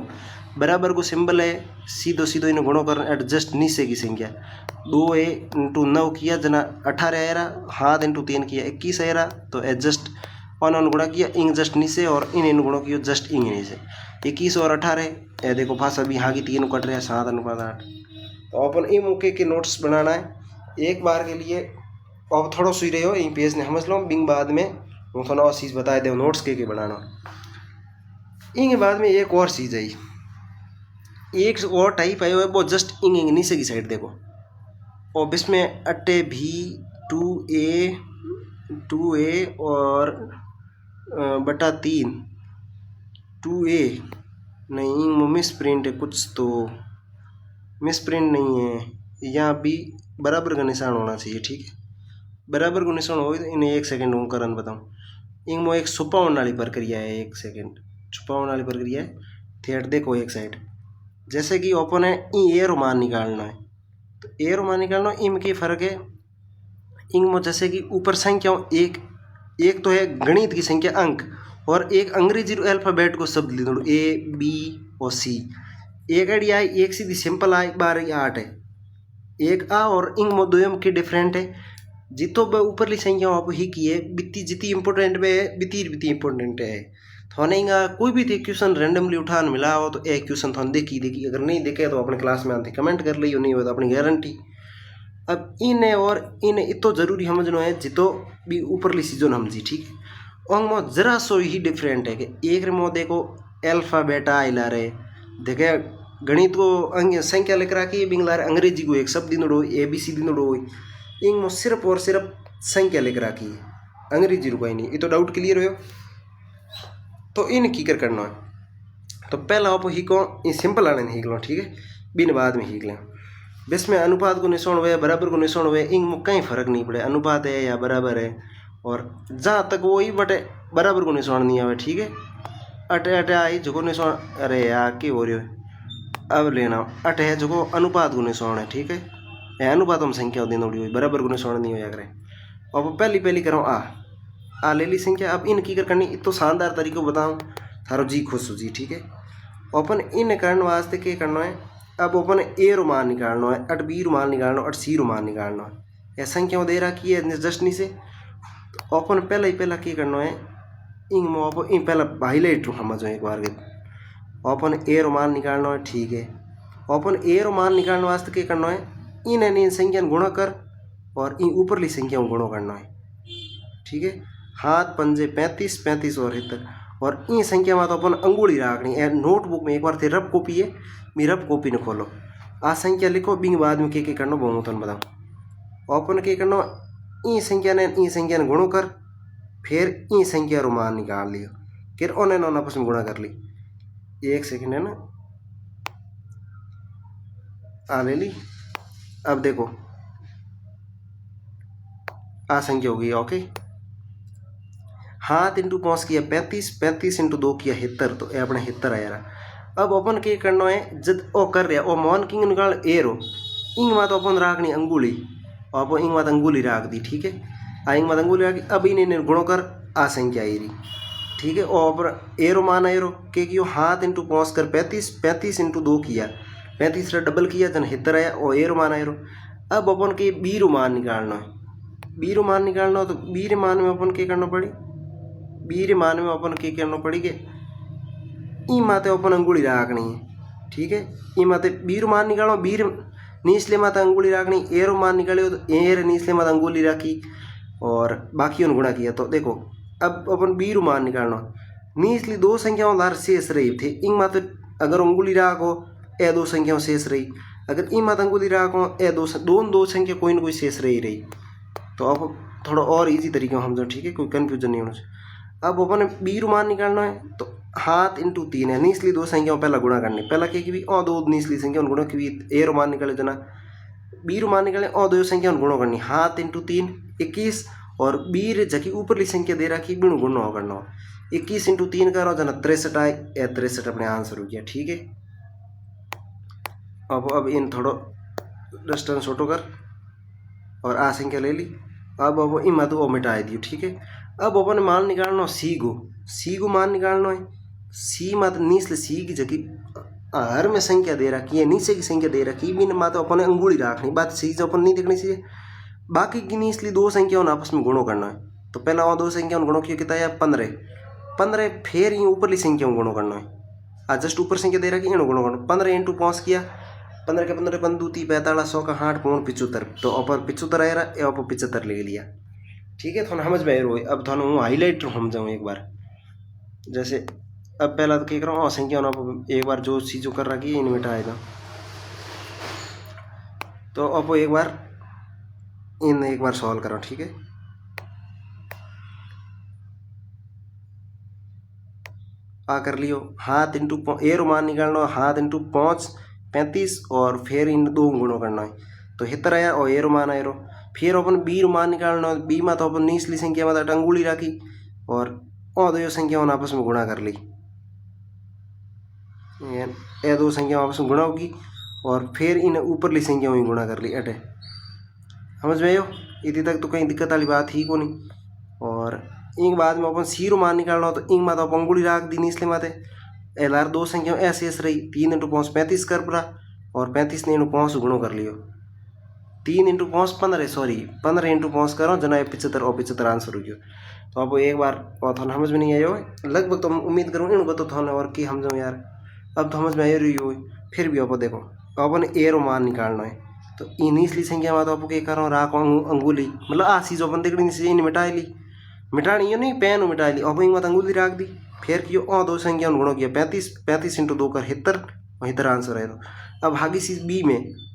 बराबर को सिंबल है, सीधो सीधो इन्हें गुणो कर एडजस्ट नीचे की संख्या 2 है इंटू 9 किया जना 18 आएरा, हाथ इंटू 3 किया 21 आएरा, तो एडजस्ट ऑन गुणा किया इंग जस्ट नीचे और इन गुणों किया जस्ट इंग नीचे 21 और 18 ये देखो भाषा भी हाँ की 3 कट रहा है 7 अनुपात 8। तो अपन इन मौके के नोट्स बनाना है एक बार के लिए। अब थोड़ा सुई रहे हो इन पेज ने समझ लो बिंग बाद में वो थोड़ा और चीज़ बताए दे नोट्स के बनाना। इंग बाद में एक और चीज़ है, एक और टाइप है वो जस्ट इंग इंग नीचे की साइड देखो और इसमें अट्टे भी 2a और बटा 3 2a नहीं मिस प्रिंट है कुछ, तो मिस प्रिंट नहीं है यहाँ भी बराबर का निशान होना चाहिए। ठीक है, बराबर का निशान हो तो इन्हें 1 सेकंड हूँ करन बताऊँ। इनमें एक छुपावन वाली प्रक्रिया है, 1 सेकंड छुपावन वाली प्रक्रिया है। थेट देखो एक साइड जैसे कि ओपन है ए रोमान निकालना है, तो ए रोमान निकालना इनके फ़र्क है इनमें जैसे कि ऊपर संख्या एक तो है गणित की संख्या अंक और एक अंग्रेजी अल्फ़ाबेट को शब्द ले दो A B और C। एक आड़ी आई एक सीधी सिंपल आई 12 8 है एक आ और इंग में दो के डिफरेंट है जितो ब ऊपरली संख्या आप ही की है बित्ती जितनी इंपॉर्टेंट में है बित्ती इंपॉर्टेंट है। थाने कोई भी क्वेश्चन रैंडमली उठान मिला हो तो एक क्वेश्चन थाने देखी अगर नहीं देखे तो अपने क्लास में आते कमेंट कर लियो, नहीं हो तो अपनी गारंटी। अब इन्हें और इन्हें इतो जरूरी समझना है जितो भी ऊपरली चीज़ों समझी। ठीक है, और मो जरा सो ही डिफरेंट है कि एक मो देखो अल्फ़ाबेट आइला रहे देखे गणित को संख्या लिख रखी बिंगला अंग्रेजी को एक शब्द दिनोड़ो ABC दिनोड़ो इंग मो सिर्फ और सिर्फ संख्या लिख रखी है अंग्रेजी रू कोई नहीं। ये तो डाउट क्लियर हो। तो इन की करना है तो पहला आप ही को सिंपल आने हीक लो। ठीक है, बिन बाद में हीक लें बस में अनुपात को निशान हुए बराबर को निशान हुए इंग में कहीं फ़र्क नहीं पड़े अनुपात है या बराबर है और जहाँ तक वो ही बटे बराबर को निशान नहीं आवे। ठीक है, अटे अटे आई जो निशान अरे यार क्या हो रही हो अब लेना अटे है जो अनुपात को निशान है। ठीक है, अनुपात हम संख्या दिन उड़ी हुई बराबर को निशान नहीं होया करे। अब पहली करो आ ले ली संख्या। अब इन की करनी तो शानदार तरीको बताऊँ थारो जी खुश हो जी। ठीक है, अपन इन करने वास्ते क्या करना है अब अपन ए रुमान निकालना है अट बी रुमान निकालना अट सी रुमान निकालना है। यह संख्या दे रखी है जस्ट नीचे तो अपन पहला क्या करना है इंग में अपन इन पहला हाईलाइट रू समझो एक बार के अपन ए रुमान निकालना है। ठीक है, अपन ए रुमान निकालने वास्ते क्या करना है इन संख्या गुणा कर और इन ऊपरली संख्या गुणो करना है। ठीक है, हाथ पंजे 35 35 और 71 और इन संख्या में तो अपन अंगुली रखनी है। नोटबुक में एक बार थे रफ कॉपी है मेरी रफ कॉपी ने खोलो आ संख्या लिखो बिंग बाद में क्या करना बहुत तुम बताओ। अपन क्या करना ई संख्या ने गुणो कर फिर ई संख्या रुमान निकाल लियो फिर उन्हें आपस में गुणा कर ली। 1 सेकंड है ना आ ले ली। अब देखो आ संख्या होगी ओके हाथ इंटू 5 किया 35 35 इंटू 2 किया 71 तो ये अपने 71 आया रहा। अब अपन क्या करना है जब ओ कर रहा ओ मान किंग निकाल ए रो इंग मात अपन राखनी अंगुली और अपन इंग मात अंगुली राख दी। ठीक है, आ इंग मात अंगुली राखी अब इन्हें गुणो कर आ संख्या आई रही। ठीक है, और अपन ए रो मान ए रो के कियो हाथ इंटू 5 कर 35 35 इंटू 2 किया 35 डबल किया जन 71 आया और ए रो मान ए रो। अब अपन के बी रो मान निकालना है बी रो मान निकालना हो तो बी रे मान में अपन क्या करना पड़ी बी मान में अपन क्या करना पड़ेगा ई माते अपन अंगुली रखनी है। ठीक है, ई माते बीर मान निकालो बीर नीचले माते अंगुली रखनी एर मान निकालो तो एर नीचले माते अंगुली रखी और बाकी गुणा किया। तो देखो अब अपन बीर मान निकालना नीचली 2 संख्याओं लार शेष रही थे इंग माते अगर अंगुली रखो ए 2 संख्याओं शेष रही अगर ई माते अंगुली रखो ए 2 संख्या कोई ना कोई शेष रही। तो अब थोड़ा और इजी तरीका समझो। ठीक है, कोई कन्फ्यूजन नहीं होना चाहिए। अब अपन बी मान निकालना है तो हाथ इंटू 3 है नीचली 2 संख्याओं पहला गुणा करनी पहला क्या की भी और 2 नीचली संख्या गुणा की भी ए मान निकाले जना बी मान निकाले और 2 संख्या गुणो करनी हाथ इंटू 3 21 और बी जकी ऊपरली संख्या दे रखी बिनु गुणो करना 21 इंटू 3 करो जना 63 आए 63 अपने आंसर हो गया। ठीक है, अब इन थोड़ो डिस्टेंस छोटो कर और आ संख्या ले ली। अब इन मत वो मिटाई दियो। ठीक है, अब अपन मान निकालना सी गो मान निकालना है सी मत नीचले सी की जगह हर में संख्या दे रखी है, नीचे की संख्या दे रखी है, बिन माते अपने अंगुली रखनी, बात सही से अपन नहीं देखनी चाहिए। बाकी की नहीं, इसलिए दो संख्याओं आपस में गुणो करना है। तो पहला वहाँ दो संख्याओं गुणो किया कितना है 15, 15 फिर ये ऊपरली संख्याओं गुणो करना है। आज जस्ट ऊपर संख्या दे रखी है गुणो करना, 15 इंटू 5 किया, 15 के 15 पंदू 30 45 100 का 8 पौन 75, तो अपन 75 आया रहा, अपन 75 ले लिया। ठीक है, थोड़ा समझ में आए रोए। अब थोड़ा हूँ हाईलाइट हम जाऊँ एक बार, जैसे अब पहला तो क्या कर रहा हूँ संख्या एक बार जो चीज़ों कर रखी है इन मिटा आएगा। तो अब एक बार सॉल्व करो। ठीक है, आ कर लियो, हाथ इंटू ए रो मान निकालना, हाथ इंटू 5 35 और फिर इन दो गुणों करना है। तो हितर आया और ए रो मान आयो। फिर अपन बी रो मान निकालना, बी में तो अपन निचली संख्या में अंगुली रखी और दो संख्या आपस में गुणा कर ली, ये दो संख्या आपस में गुणा होगी और फिर इन ऊपरली संख्या में गुणा कर ली। अटे समझ में आयो, इतनी तक तो कहीं दिक्कत वाली बात ही को नहीं। और इंक बाद में अपन सी रो मान निकालना हो, तो इंक में तो अपन अंगुली रख दी निचले माते, एल दो संख्या ऐसे ऐसे रही, 3 इंटू 5 35 कर पड़ा और 35 ने इंटू 5 गुणो कर लियो, 3 इंटू 5 15, सॉरी 15 इंटू 5 करो जना 75 और 75 आंसर हो गया। तो अब एक बार और थोड़ा समझ में नहीं आयो लगभग, तो उम्मीद करूँ इनको तो थोड़ा और की समझो यार, अब तो समझ में आ रही हो। फिर भी आप देखो अपन ए रो मान निकालना है, तो निचली संख्या में तो आप क्या करो राख अंगुली, मतलब आ चीज़ अपन देखनी चाहिए इन मिटा ली, मिटानी है नहीं पेन मिटा ली, अब इंक अंगुली रख दी, फिर कियो दो संख्या गुणो किया 35, 35 इंटू 2 कर 70 आंसर है। तो अब आगे चीज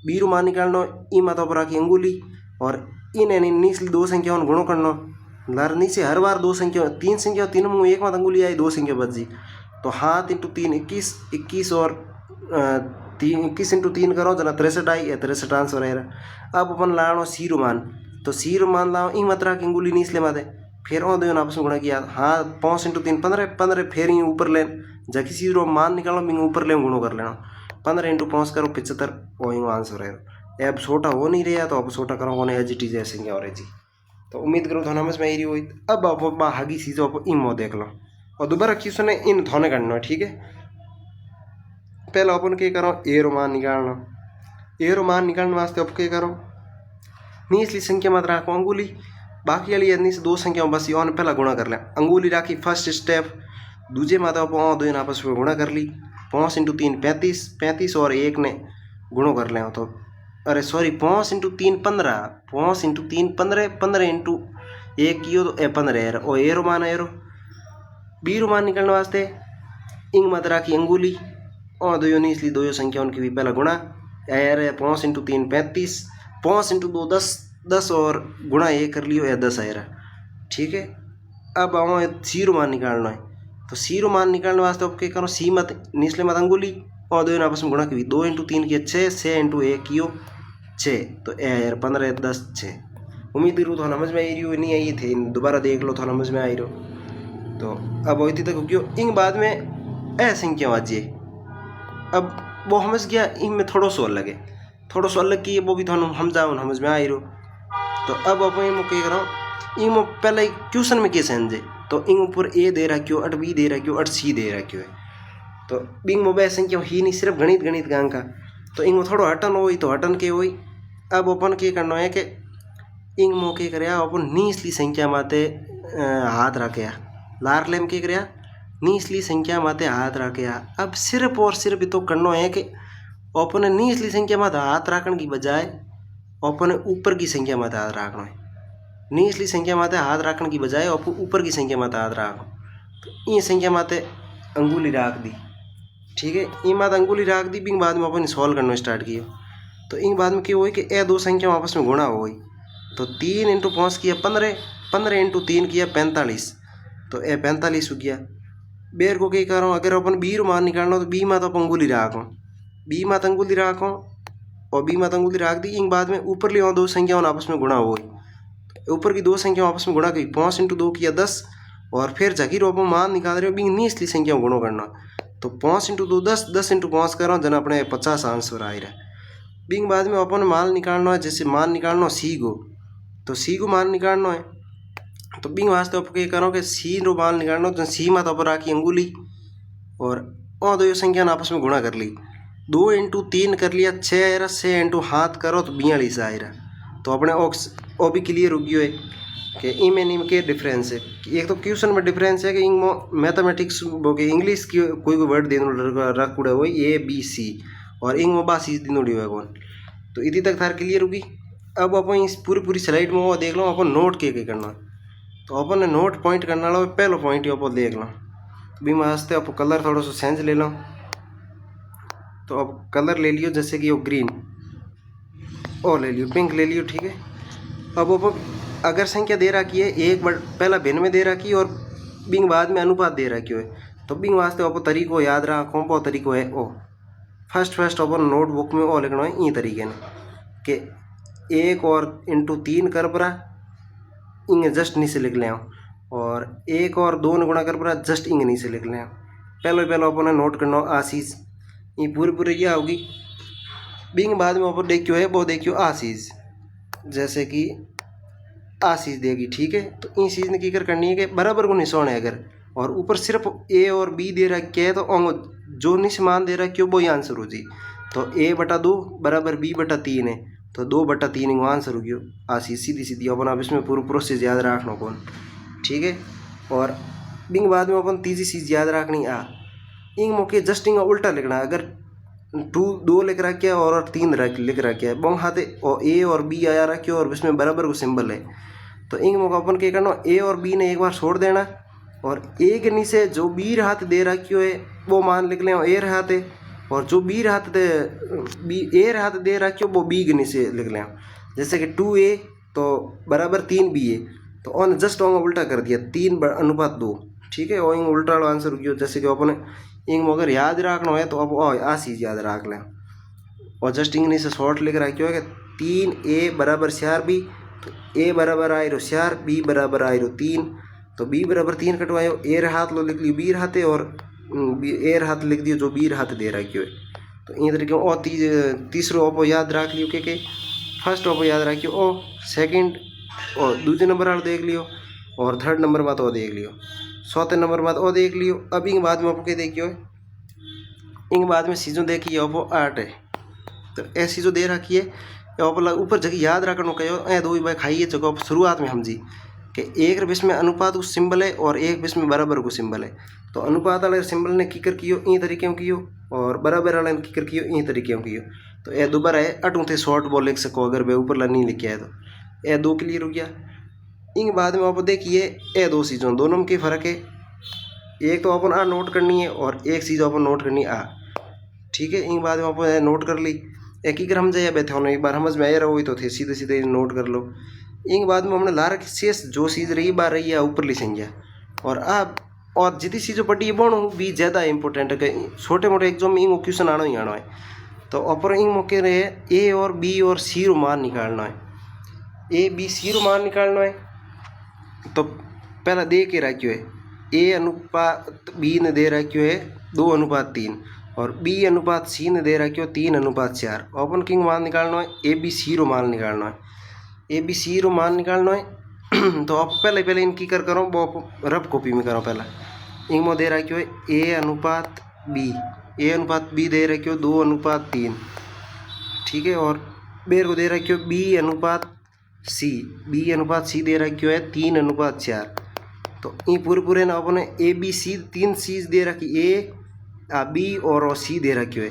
बी रो मान निकालना, ई माता पर रखी अंगुली और इन निचली दो संख्या गुणो करना, लार नीचे हर बार दो संख्या तीन संख्या तीन मुँह एक मात अंगुली आई, दो संख्या बच जी, तो हाथ इंटू 3 21, 21 और 21 इंटू 3 करो जना 63 आई, 63 आंसर है। अब अपन लानो सी रो मान, तो सी रो मान लाओ ई मात्रा की अंगुली निचले माते, फिर दो आपस में गुणा किया, हाँ 5 इंटू 3 15 15, फिर ही ऊपर ले जैसी चीज रो मान निकालो बिंग ऊपर ले गुणो कर लेना, 15 इंटू 5 करो 75 और आंसर है। अब छोटा हो नहीं रहा तो अब छोटा करो कोने एज इट इज ऐसे और जी। तो उम्मीद करो थोड़ा समझ में आई रही हुई। अब आप आगे चीज़ों आप इमो देख लो और दोबारा क्वेश्चन है इन धोने करना है। ठीक है, पहला अपन क्या करो ए रो मान निकालना, ए रो मान निकालने वास्ते आप क्या करो निचली संख्या मत रखो अंगुली, बाकी वाली इतनी से दो संख्याओं बस ये पहला गुणा कर लें, अंगुली राखी फर्स्ट स्टेप, दूजे माता दो आपस में गुणा कर ली, 5 इंटू 3 35, 35 और एक ने गुणो कर लें, तो अरे सॉरी 5 इंटू 3 15, 5 इंटू 3 15, 15 इंटू एक कियो तो 15 है और ए रो मान है रो। बी रो मान निकलने वास्ते इंग मत राखी अंगुली और दो निचली दो संख्या उनकी भी पहला गुणा यार, 5 इंटू 3 35, 5 इंटू 2 10, 10 और गुणा ये कर लियो या 10 आएगा। ठीक है, अब आओ सी रो मान निकालना है, तो सी रो मान निकालने वास्ते अब क्या करो सी मत निचले मत अंगुली और दो आपस में गुणा की, 2 इंटू 3 किया 6, 6 इंटू 1 कियो 6, तो यार 15 10 6। उम्मीद करूँ तो समझ में आई रही नहीं आई थे, दोबारा देख लो तो समझ में आई रहो। तो अब वही तक क्यों इंग बाद में ए संख्या वाजिए, अब वो समझ गया इनमें थोड़ा सो लगे, थोड़ा सो अलग की वो भी थोड़ा हम जाओ समझ में आई रहो। तो अब आप इन क्या करो इन पहले क्वेश्चन में कैसे समझे, तो इन ऊपर ए दे रखियो, अट बी दे रखियो, अट सी दे रखियो है, तो बिंग मोबाइल संख्या ही नहीं सिर्फ गणित का अंक का, तो इंग थोड़ा हटन हो तो हटन के हुई। अब अपन क्या करना है कि इंग मो क्या कर अपन निचली संख्या माते हाथ रखे, लार लेम क्या कर निचली संख्या माते हाथ रखे। अब सिर्फ और सिर्फ तो करना है कि अपन निचली संख्या माते हाथ रखने की बजाय अपन ऊपर की संख्या माते हाथ रखना है, निचली संख्या माते हाथ रखने की बजाय अपन ऊपर की संख्या माते हाथ रखो। तो ये संख्या माते अंगुली रख दी, ठीक है, इन माते अंगुली रख दी, बिंग बाद में अपन सॉल्व करना स्टार्ट किया। तो इन बाद में क्या हुई कि ए दो संख्या आपस में गुणा हो गई, तो 3 इंटू 5 किया 15, 15 इंटू 3 किया 45, तो ए 45 हो गया। बेर को क्या करो अगर अपन बी रो मान निकालना तो बी मात आप अंगुली रखो, बी मात अंगुली रखो और बी मात अंगुली रख दी। इन बाद में ऊपर ले दो संख्या आपस में गुणा हो गई, ऊपर की दो संख्या आपस में गुणा की, 5 इंटू 2 किया 10 और फिर जगी रो मान निकाल रहे हो बी निचली संख्या गुणो करना, तो 5 इंटू 2 10, 10 इंटू 5 करो जना अपने 50 आंसर आ रहा है। बिंग बाद में अपन मान निकालना है, जैसे मान निकालना सी को, तो सी को मान निकालना है, तो बिंग वास्ते आप क्या करो कि सी रो मान निकालना, तो सी मात ऊपर आकी अंगुली और और दो संख्या ने आपस में गुणा कर ली, 2 इंटू 3 कर लिया 6 आ रहा, 6 इंटू हाथ करो तो 42 आ रहा। तो अपने ओ भी क्लियर हो गयो है कि इम एंड इम के डिफरेंस है। एक तो क्वेश्चन में डिफरेंस है कि इंग मैथमेटिक्स बोके इंग्लिश की कोई वर्ड देनो रख उड़े हो ABC और इंग में बासी दिन उड़ी हुआ कौन। तो इतनी तक थार क्लियर होगी। अब अपन इस पूरी स्लाइड में वो देख लो अपन नोट के करना। तो अपन ने नोट पॉइंट करना लो, पहला पॉइंट अपन देख लो भी वास्ते आप कलर थोड़ा सा चेंज ले लो। तो अब कलर ले लियो जैसे कि वो ग्रीन और ले लियो, पिंक ले लियो, ठीक है। अब अपन अगर संख्या दे रखी है एक पहला भिन्न में दे रखी है और बिंग बाद में अनुपात दे रखी है, तो बिंग वास्ते अपन तरीको याद रहा कौन पो तरीको है ओ फर्स्ट अपन नोटबुक में ओ लिखना है ई तरीके ने कि 1 और इंटू 3 कर परा इंगे जस्ट नीचे लिख लें और 1 और 2 ने गुणा कर परा जस्ट इंगे नीचे लिख लें। पहले अपन नोट करना आशीष, ये पूरी यह होगी। बिंग बाद में अपन देखियो है वो देखियो आशीष, जैसे कि आशीष देगी, ठीक है। तो इस चीज़ ने की करनी है कि बराबर को निशान है अगर और ऊपर सिर्फ A और B दे रखे है तो जो निशान दे रखे हो वो ही आंसर हो जी। तो A/2 बराबर B/3 है, तो 2/3 आंसर हो गया आशीष। सीधी अपन आप इसमें पूरा प्रोसेस याद रखना कौन, ठीक है। और बिंग बाद में अपन तीसरी चीज़ याद रखनी इंग मौके जस्ट इंग उल्टा लिखना। अगर 2 लिख रखे और 3 लिख रखे है बंग हाथे और A और B आया रखे और इसमें बराबर को सिंबल है, तो इंग मौका अपन क्या करना A और B ने एक बार छोड़ देना और A के नीचे जो B हाथ दे रखियो है वो मान लिख लें A हाथ है और जो B हाथ दे A हाथ दे रखियो वो B के नीचे लिख लें। जैसे कि 2A तो बराबर 3B है, तो ऑन जस्ट उल्टा कर दिया 3/2, ठीक है। और उल्टा वाला आंसर हो गया। जैसे कि अपन इंग अगर याद रखना है तो अब आ चीज़ याद रख लें और जस्ट इंग नीचे शॉर्ट लिख रखियो है कि 3A बराबर 4B, तो A बराबर आई रो 4, B बराबर आई रो 3, तो B बराबर 3 कटवायो A हाथ लो लिख लियो B हाथे और A हाथ लिख दियो जो B हाथ दे रखियो है। तो इन तरीके और तीसरो ओपो याद रख लियो के फर्स्ट ओपो याद रखियो ओ, सेकंड और दूसरे नंबर वाला देख लियो और थर्ड नंबर में तो देख लियो, चौथे नंबर में तो देख लियो। अब इंग बाद में आपको क्या देखियो इंग बाद में चीज़ों देखिए ओपो 8 है, तो ऐसी जो दे रखी है ऊपर जगह याद रखना कहो ए 2 भाई खाइए जगह शुरुआत में समझी कि एक बीच में अनुपात उस सिंबल है और एक बीच में बराबर को सिंबल है। तो अनुपात वाले सिंबल ने किकर कियो ई तरीके कियो और बराबर वाले ने किकर कियो ई तरीके कियो। तो ए दोबारा है अटू थे शॉर्ट बोल लिख सको अगर वे ऊपर ला नहीं लिखा है तो ए 2 क्लियर हो गया। इंग बाद में आप देखिए ए 2 चीज़ों दोनों में क्या फ़र्क है, एक तो अपन आ नोट करनी है और एक चीज़ अपन नोट करनी आ, ठीक है। इंग बाद में आप नोट कर ली एक ही हम जाइए बैठे होने एक बार समझ में आया रहो तो थे सीधे नोट कर लो। इंग बाद में हमने ला रखी शेष जो चीज़ रही बार रही है ऊपर ली संख्या और अब और जितनी चीज़ों पढ़ी है बोनो भी ज़्यादा इंपॉर्टेंट है कि छोटे मोटे एग्जाम में इंग क्वेश्चन आना ही आना है। तो अपर इंग मौके रहे A और B और C रो मान निकालना है, A B C रो मान निकालना है। तो पहला दे के रखियो है A अनुपात B ने दे रखियो है 2:3 और B अनुपात C ने दे रखियो 3:4। अपन किंग मान निकालना है A B C रो मान निकालना है, A B C रो मान निकालना है। तो आप पहले इनकी करो वो रफ कॉपी में करो। पहला इंग में दे रखियो है A अनुपात B दे रखियो 2:3, ठीक है। और बेर को दे रखियो B अनुपात C दे रखियो है 3:4। तो ये पूरे ना अपने A B C 3 चीज़ दे रखी A B और C दे रखियो है।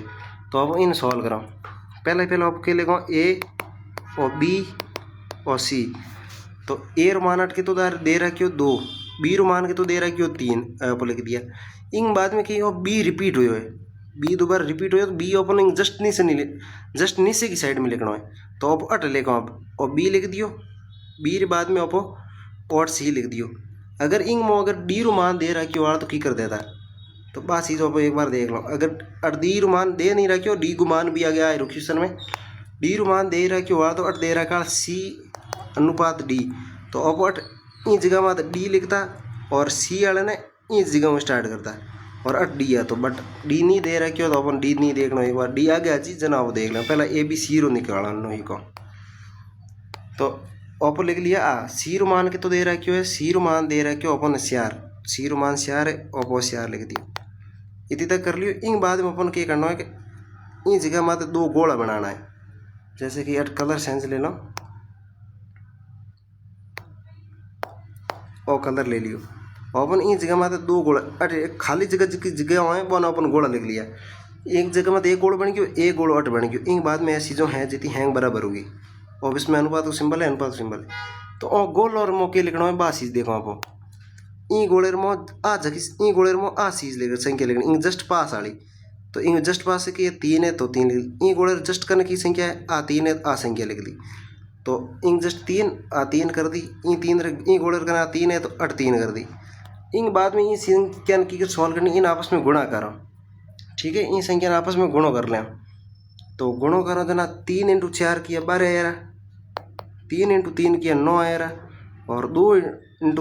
तो अब इन सॉल्व करो पहले आप क्या लिखो A और B और C। तो A रो मान के तो दे रखियो 2, B रो मान के तो दे रखियो 3 आप लिख दिया। इंग बाद में कि B रिपीट हुए है, B दोबारा रिपीट हुए तो B ओपन जस्ट नीचे की साइड में लिखना है। तो आप अट लिखो आप और B लिख दियो, B के बाद में आप और C लिख दियो। अगर इंग में अगर D रो मान दे रखियो वाला तो की कर देता है। तो बस चीज़ आप एक बार देख लो अगर D रो मान दे नहीं रखियो D को मान भी आ गया है क्वेश्चन में D रो मान दे रखियो वाला तो अट दे रखा C अनुपात D। तो अब अट इस जगह में D लिखता और C वाले ने इस जगह में स्टार्ट करता और अट D है। तो बट D नहीं दे रखियो तो अपन D नहीं देखना, एक बार D आ गया जी जनाब देख लें। पहले A B C रो निकालना ही को तो आप लिख लिया C रो मान के तो दे रखियो है C रो मान दे रखियो अपन 4, C रो मान 4 है और 4 लिख दिया। इतनी तक कर लियो। इन बाद में अपन क्या करना है कि इन जगह में दो गोला बनाना है। जैसे कि अट कलर सेंस ले लो और कलर ले लियो। अपन इन जगह में दो गोला अरे खाली जगह की जगह है वो ना अपन गोला लिख लिया। एक जगह में एक गोल बन गयो, एक गोल अट बन गयो। इन बाद में ऐसी जो है जितनी हैंग बराबर होगी और इसमें अनुपात सिंबल है, अनुपात सिंबल है। तो ओ गोल और मो के लिखना है बासीज। देखो आप ई गोलेर मो आ जगह ई गोलेर मो आ सीज लेकर संख्या लिखनी इन जस्ट पास वाली। तो इन जस्ट पास के 3 है तो 3 लिख ली। ई गोलेर जस्ट करने की संख्या है आ 3 है आ संख्या लिख ली। तो इन जस्ट 3 आ 3 कर दी। ई 3 ई गोलेर करना 3 है तो अट 3 कर दी। इन बाद में ये संख्या की सॉल्व करनी इन आपस में गुणा करो। ठीक है, इन संख्या आपस में गुणो कर लें। तो गुणो करो जना 3 × 4 किया 12 आएगा, 3 × 3 किया 9 आएगा और 2 ×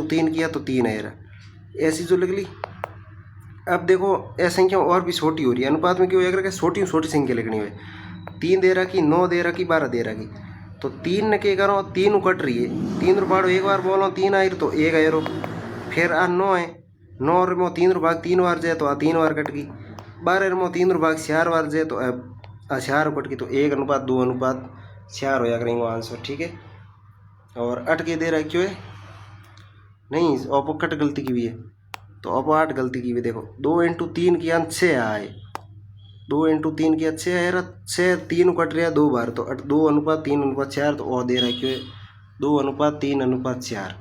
3 किया तो 3 आएगा। ऐसी जो लिख ली। अब देखो यह संख्या और भी छोटी हो रही है। अनुपात में क्यों होएगा कि छोटी छोटी संख्या लिखनी है। 3 दे रखी, 9 दे रखी, 12 दे रखी। तो 3 ने क्या करो 3 कट रही है। 3 रुपये एक बार बोलो 3 आई तो 1 आए रो। फिर आ 9 है, 9 रो 3 रुपये 3 बार जाए तो आ 3 बार कट गई। 12 रो 3 रुपये 4 बार जाए तो आ 4 कट गई। तो 1:2:4 हो जाएगा आंसर। ठीक है, और अट के दे रहा क्यों है नहीं ओपो कट गलती की भी है। तो ओपो 8 गलती की भी। देखो 2 × 3 किया 6 आए, 2 × 3 किया 6 आए, 6 3 कट रहा 2 बार। तो 2:3:4 तो और दे रहा क्यों है 2:3:4।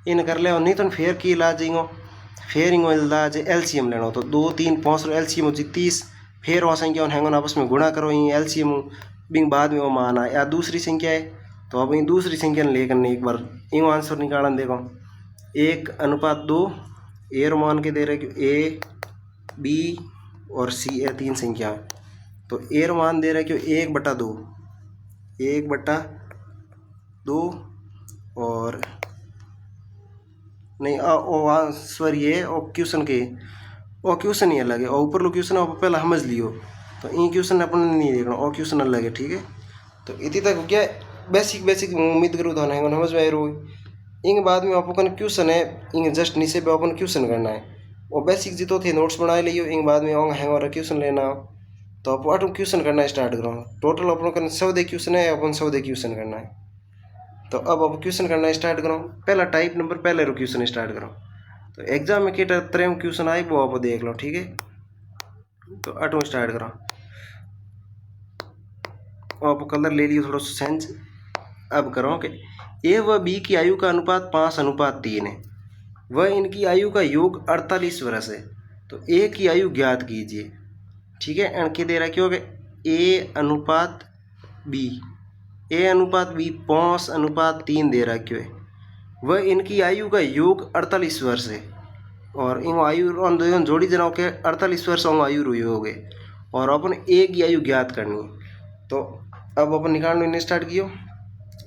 इन कर ले नहीं तो फेर की इलाज इंगो फेर इंगो इलाज एलसीएम लेना। तो 2 3 5 एलसीएम हो 30। फिर वह संख्या हैंगो आपस में गुणा करो ये एलसीएम बिंग बाद में वो मान आए या दूसरी संख्या है। तो अब इन दूसरी संख्या लेकर एक बार इंगो आंसर निकालन। देखो 1:2 ए मान के दे रहे कि ए बी और सी ए 3 संख्या। तो ए मान दे रहे कि 1/2 और नहीं आंसर ये और क्वेश्चन के और क्वेश्चन ही अलग है और ऊपर लो क्वेश्चन आप पहले समझ लियो। तो ये क्वेश्चन अपन नहीं देखना और क्वेश्चन अलग है। ठीक है, तो इतनी तक क्या बेसिक उम्मीद करूँ तो समझ में आए रो। इंग बाद में अपन क्वेश्चन है इंग जस्ट नीचे पे अपन क्वेश्चन करना है और बेसिक जितो थे नोट्स बना लियो। इंग बाद में है और क्वेश्चन लेना हो तो अपन क्वेश्चन करना स्टार्ट करो। टोटल अपन 100 क्वेश्चन है, अपन 100 क्वेश्चन करना है। तो अब क्वेश्चन करना स्टार्ट करो। पहला टाइप नंबर पहले रो क्वेश्चन स्टार्ट करो। तो एग्जाम में केटा 3 क्वेश्चन आए वो आप देख लो। ठीक है, तो 8 स्टार्ट करो। आप कलर ले लियो थोड़ा सा सेंस। अब करो कि ए व बी की आयु का अनुपात 5:3 है। वह इनकी आयु का योग 48 वर्ष है। तो ए की आयु ज्ञात कीजिए। ठीक है, एंड के दे रहा क्यों ए अनुपात बी 5:3 दे रहा क्यों है। वह इनकी आयु का योग 48 वर्ष है और इन आयु जोड़ी जना के 48 वर्ष आयु रो योग है और अपन ए की आयु ज्ञात करनी है। तो अब अपन निकालने स्टार्ट कियो।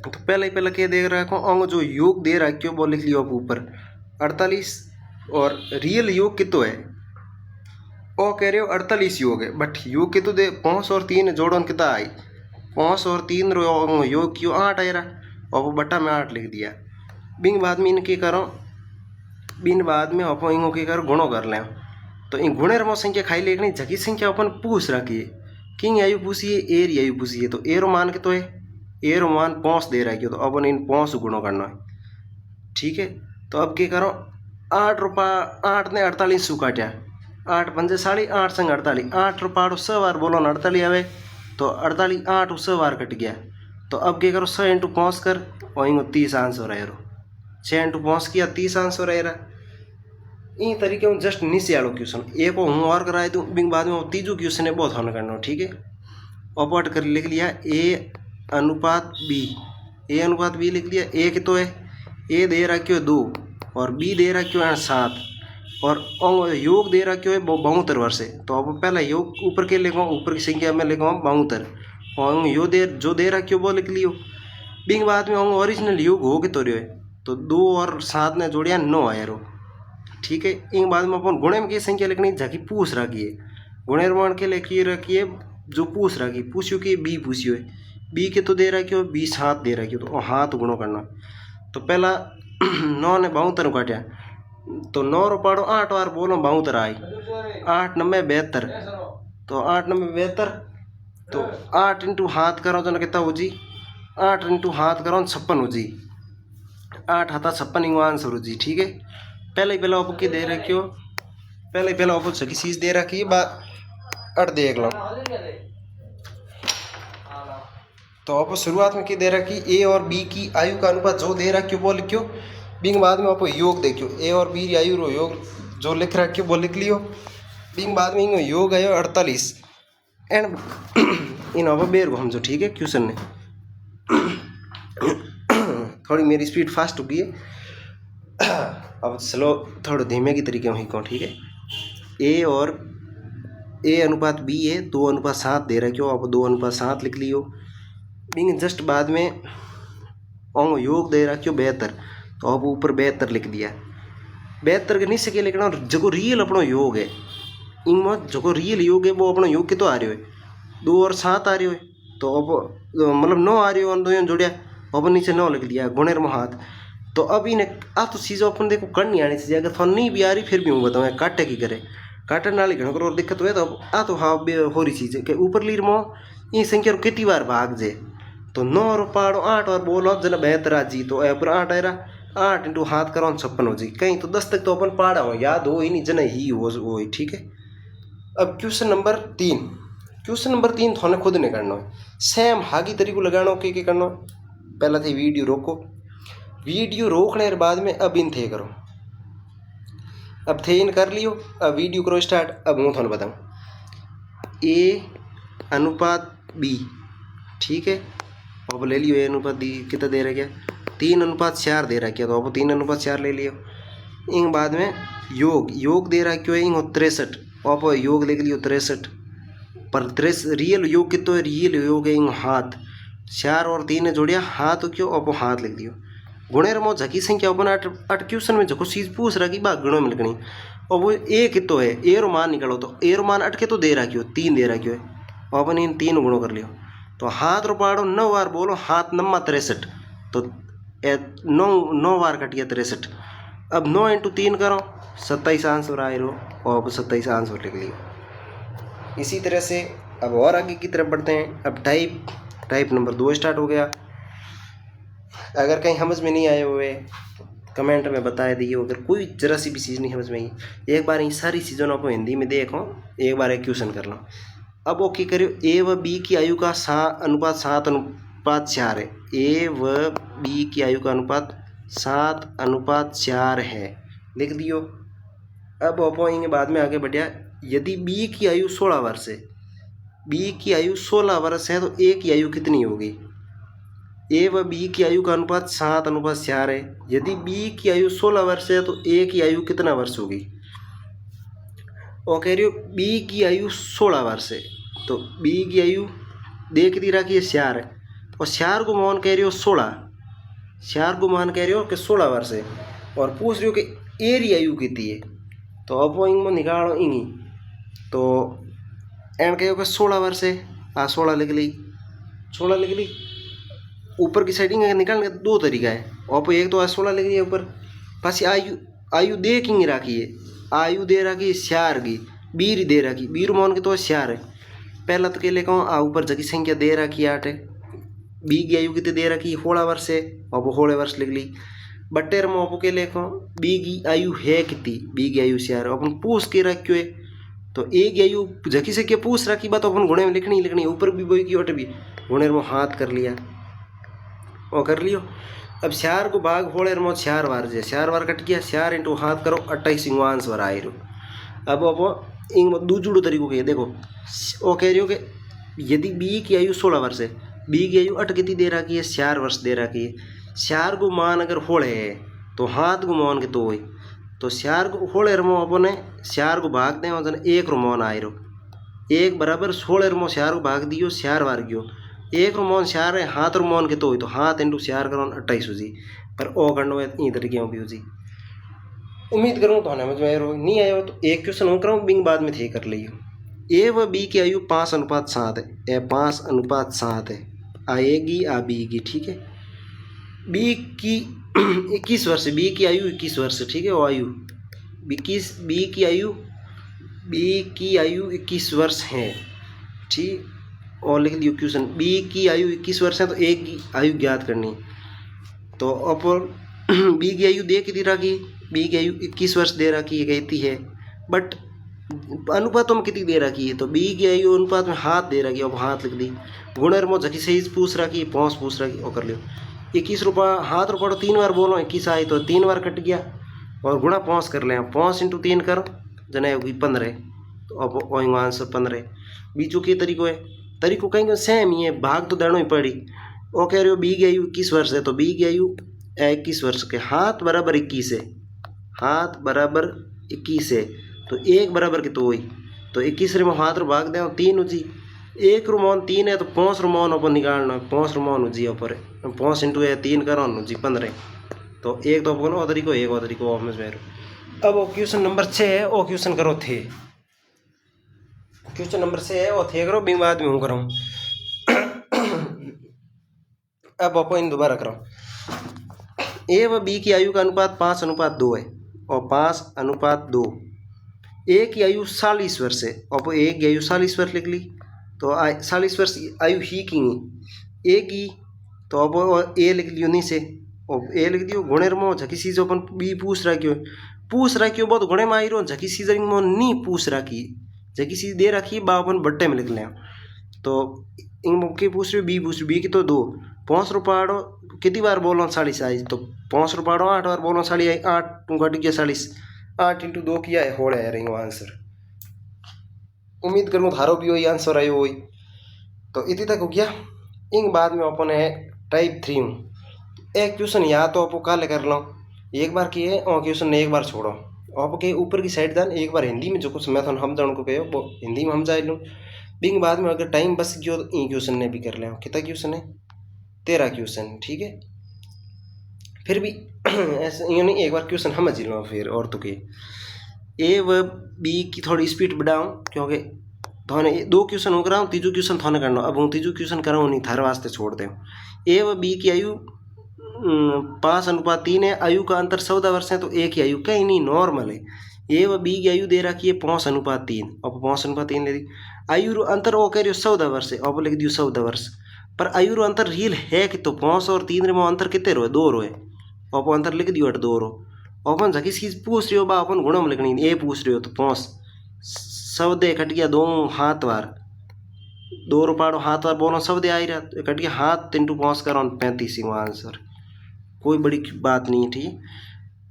तो पहले क्या देख रहा हूँ जो योग दे रहा है क्यों वो लिख लियो आप ऊपर 48 और रियल योग कितो है वो कह रहे हो 48 योग है। बट योग कितो दे 5 और 3 जोड़न कितना आई 5 और 3 योग क्यों 8 आए रहा और वो बटा में 8 लिख दिया। बिन बाद में इनके करो बिन बाद में अपन इनको के करो गुणो कर लें। तो इन गुणेर में संख्या खाई लेकिन जगी संख्या अपन पूछ रखी है किंग आयु पूछिए एर आयु पूछिए। तो एर मान के तो है एर मान 5 दे रहा है तो अपन इन 5 गुणो करना है। ठीक है, तो अब क्या करो 8 ने 48 सु काटा 8 पंजे 8 संग 48 8 रुपये 100 बार बोलो ना 48 आवे तो 48 8 100 बार कट गया। तो अब क्या करो 100 × 5 कर और इनको 30 आंसर रहे 6 × 5 किया 30 आंसर रहे रहा। इन तरीके में जस्ट नीचे आलो क्वेश्चन एक को हूँ और कराए दूँ बिंग बाद में तीजो क्वेश्चन है बहुत हल करना। ठीक है, अपॉट कर लिख लिया ए अनुपात बी लिख लिया। ए कितो है ए दे रहा क्यों 2 और बी दे रहा क्यों 7 और योग दे रहा क्यों है 72 वर्ष है। तो अब पहला योग ऊपर के लिखो ऊपर की संख्या में लिखो 72 और यो जो दे रहा क्यों वो लिख लियो। बिंग बाद में ओरिजिनल योग हो के तो रहे तो 2 और 7 ने जोड़िया 9 आया रो। ठीक है, इन बाद में अपन गुणे में की संख्या लिखनी जाकि पूछ रखी है गुणे मान के लिखी रखिए जो पूछ रखी पूछियो कि बी पूछियो है बी के तो दे रहा क्यों 20 हाथ दे रहा क्यों तो हाथ गुणो करना। तो पहला 9 ने 72 काटा तो 9 रो पाड़ो 8 बार बोलो 72 आई, 8 9 72, तो 8 9 72, तो 8 इंटू हाथ करो तो कितना हो जी, 8 इंटू हाथ करो 56 हो जी, 8 हाथा 56 इंगो आंसर हो जी। ठीक है, पहले आपको क्या दे रखियो, पहले आपको सही चीज दे रखी है बात अट देख लो। तो आपको शुरुआत में क्या दे रखी, ए और बी की आयु का अनुपात जो दे रखियो वो लिखियो, बिंग बाद में आपको योग देखियो, ए और बी की आयु रो योग जो लिख रखियो वो लिख लियो, बिंग बाद में योग आयो 48 एंड इन अब बेर को समझो। ठीक है, क्वेश्चन ने थोड़ी मेरी स्पीड फास्ट हो गई है, अब स्लो थोड़ा धीमे की तरीके वहीं को। ठीक है, ए और ए अनुपात बी है 2:7 दे रखियो, आप 2:7 लिख लियो, बिंग जस्ट बाद में योग दे रखियो 72, तो आप ऊपर 72 लिख दिया। 72 के नीचे के लिखना जो रियल अपनो योग है, इनमें जो रियल योग है वो अपना योग कितो आ रही है 2 और 7 आ रही है, तो अब मतलब 9 आ रही है, दो जोड़िया अब नीचे 9 लिख दिया गुणेर में हाथ। तो अब इन्हें आ तो चीज़ अपन देखो करनी आनी चाहिए, अगर थोड़ा नहीं भी आ रही फिर भी हूँ बताऊँ काटे की करे, काटन नाली घणो करो दिक्कत हुए तो आ तो हाँ हो रही चीज़ है कि ऊपर लीर मो ये संख्या कितनी बार भाग जे, तो 9 रो पाड़ो 8 बार बोलो जना 72 आ जी, तो ऊपर 8 आएगा, 8 इंटू हाथ करो 56 हो जी, कहीं तो 10 तक तो अपन पाड़ा हो याद हो ही नहीं जना ही हो ही। ठीक है, अब क्वेश्चन नंबर 3, क्वेश्चन नंबर 3 थोने खुद ने करना है, सेम हागी तरीको लगाना के करना। पहला थी वीडियो रोको, वीडियो रोकने के बाद में अब इन थे करो, अब थे इन कर लियो, अब वीडियो करो स्टार्ट। अब हूँ थोड़ा बताऊँ ए अनुपात बी, ठीक है, अब ले लियो ए अनुपात बी कितना दे रहा क्या 3:4 दे रहा क्या, तो अब 3:4 ले लियो। इन बाद में योग दे रहा क्यों है इन 63, आप योग लिख लियो 63, पर 63 रियल योग कितना है, रियल योग है इन हाथ 4 और 3 ने जोड़िया हाथ क्यों, आप हाथ लिख दियो। गुणे रमो झकी संख्या अपन अट क्वेश्चन में जो चीज पूछ रहा कि बा गणों में लिखनी, और वो ए कितो है, ए रो मान निकालो, तो ए रो मान अटके तो दे रहा क्यों 3 दे रहा क्यों है, अपन इन 3 गुणों कर लियो। तो हाथ रो पाड़ो 9 बार बोलो, हाथ 9 63, तो 9 बार कट गया 63। अब 9 इंटू 3 करो 27 आंसर आए रो, और अब 27 आंसर लिख लियो। इसी तरह से अब और आगे की तरफ बढ़ते हैं। अब टाइप नंबर 2 स्टार्ट हो गया। अगर कहीं समझ में नहीं आए हुए कमेंट में बता दिए, अगर कोई जरा सी भी चीज़ नहीं समझ में आई एक बार इन सारी चीज़ों को हिंदी में देखो, एक बार एक क्वेश्चन कर लो। अब वो क्या करियो, ए व बी की आयु का अनुपात 7:4 है, ए व बी की आयु का अनुपात 7:4 है, लिख दियो। अब वो इनके बाद में आगे बढ़िया, यदि बी की आयु 16 वर्ष है, बी की आयु 16 वर्ष है, तो ए की आयु कितनी होगी, ए व बी की आयु का अनुपात 7:4 है, यदि बी की आयु 16 वर्ष है तो ए की आयु कितना वर्ष होगी। और कह रही हो बी की आयु 16 वर्ष है, तो बी की आयु देख दी रखी है 4 है, और 4 को मान कह रही हो 16, 4 को मान कह रही हो कि 16 वर्ष है, और पूछ रही हो कि ए की आयु कितनी है, तो अब वो इनमें निकालो इन्हीं, तो एंड कहो कि 16 वर्ष है, 16 लिख ली, 16 लिख ली। ऊपर की साइडिंग निकालने का 2 तरीका है, और एक तो 16 लिख दिया ऊपर, पास आयु दे की रखी है, आयु दे रखी है 4 की, बीर दे रखी, बीर मान के तो 4 है। पहला तो क्या लिखा ऊपर जगह संख्या दे रखी 8 है, बी की आयु कितनी दे रखी 16 वर्ष है, और 16 वर्ष लिख ली। बट्टे रमो के लिखो बी की आयु है कितनी, बी की आयु 4 अपन पूछ के रखियो है, तो ए की आयु जकी से क्या पूछ रखी बात अपन गुणे में लिखनी, ऊपर भी बोई की ओट भी गुणे में हाथ कर लिया और कर लियो। अब 4 को भाग होड़े रमो 4 बार जे 4 बार कट गया, 4 इंटू हाथ करो 28 आंसर आए रो। अब इन दूसरो तरीको के देखो, वो कह रही हो कि यदि बी की आयु 16 वर्ष है, बी की आयु अट कितनी दे रखी है 4 वर्ष दे रखी है, 4 को मान अगर होड़े है तो हाथ को मान के तो हो, तो 4 को होड़े रमो अपने 4 को भाग दें और 1 रो मान आए रो, 1 बराबर 16 रमो 4 को भाग दियो 4 बार गयो, 1 रो मान 4 है, हाथ रो मान के तो हाथ इंटू 4 करो 28 हो जी, पर ओ करना इन तरीके भी हो जी। उम्मीद करूँ तो समझ में आयो, नहीं आयो तो एक क्वेश्चन और कराऊँ बिंग बाद में थे कर लियो। ए व बी की आयु 5:7 है, 5:7 है, आएगी आ बी की, ठीक है। बी की 21 वर्ष, बी की आयु 21 वर्ष, ठीक है। वो आयु बी की आयु 21 वर्ष है, ठीक। और लिख दियो क्वेश्चन, बी की आयु 21 वर्ष है तो ए की आयु ज्ञात करनी। तो अपन बी की आयु दे कितनी रखी, बी की आयु 21 वर्ष दे रखी कहती है, बट अनुपातों में कितनी दे रखी है, तो बी की आयु अनुपात में हाथ दे रखी है। अब हाथ लिख दी, गुणर मो झकी सही पूछ रखी, पहुँच पूछ रखी, और कर लियो 21 रुपया, हाथ रुपया 3 बार बोलो 21 आई तो 3 बार कट गया, और गुणा 5 कर ले, 5 × 3 करो जना होगी 15, तो अब आंसर 15। बीजू के तरीको है, तरीको कहीं सेम ही है, भाग तो देना ही पड़ी। वो कह रहे हो बी की आयु 21 वर्ष है, तो बी की आयु 21 वर्ष के, हाथ बराबर 21 है, हाथ बराबर 21 है, तो 1 बराबर कितना हुई, तो 21 रे में हाथ रो भाग दे 3 उजी, 1 रो मान 3 है तो 5 रो मान अपन निकालना, 5 रो मान उजी ऊपर 5 × 3 करो उजी 15, तो एक तो अपन और तरीको, एक और तरीको ऑफ में से। अब वो क्वेश्चन नंबर 6 है, वो क्वेश्चन करो थे, क्वेश्चन नंबर 6 है वो थे करो, बाद में हूँ करूँ। अब अपन दोबारा करो, ए व बी की आयु का अनुपात 5:2 है, और 5:2, ए की आयु 40 वर्ष है, और ए की आयु 40 वर्ष लिख ली, तो 40 वर्ष आयु ही की नहीं ए की, तो अब ए लिख लियो नीचे, और ए लिख दियो गुणे मो झकी चीज अपन बी पूछ रखियो बहुत गुणे में आई रो, झकी चीज मो नहीं पूछ रखी, झकी चीज दे रखी बा अपन बट्टे में लिख लें। तो इन के पूछ रही बी पूछ रही, बी की तो 2, 5 रुपया कितनी बार बोलो 40 आई, तो 5 रुपया 8 बार बोलो 40 आई, 8 घट गया 40, 8 × 2 किया है, हो रहा है रही आंसर। उम्मीद करूँ थारो भी वही आंसर आयो वही। तो इतनी तक हो गया। इन बाद में अपन है टाइप 3 एक क्वेश्चन या तो आप काले कर लो, एक बार किए और क्वेश्चन ने एक बार छोड़ो, आपके ऊपर की साइड जान एक बार हिंदी में जो कुछ मैं हम जान को कहो वो हिंदी में हम जा लूँ, बिंग बाद में अगर टाइम बस गयो तो ई क्वेश्चन ने भी कर ले। कितना क्वेश्चन है, 13 क्वेश्चन, ठीक है। फिर भी ऐसे यूँ नहीं, एक बार क्वेश्चन समझ लो फिर, और तो के ए व बी की थोड़ी स्पीड बढ़ाऊँ, क्योंकि थाने 2 क्वेश्चन हो कराऊँ, तीजो क्वेश्चन थाने करना, अब हूँ तीजो क्वेश्चन कराऊँ नहीं, थारे वास्ते छोड़ दें। ए व बी की आयु 5:3 है, आयु का अंतर 14 वर्ष है, तो ए की आयु कहीं नहीं नॉर्मल है। ए व बी की आयु दे रखी है 5:3, अब 5:3 ले दी, आयु रो अंतर वो कह रही हो 14 वर्ष है, अब लिख दियो 14 वर्ष, पर आयु रो अंतर रियल है कि तो 5 और 3 रे में अंतर कितने रो है, 2 रो है, अब अंतर लिख दियो 2 रो। अपन झकी चीज पूछ रही हो बा अपन गुणा में लिखनी, ए पूछ रही हो तो 5 14 कट गया 2 हाथ बार, 2 रुपया हाथ बार बोलो 14 आ रहा, कट गया हाथ 3 × 5 करो 35 आंसर, कोई बड़ी बात नहीं है, ठीक।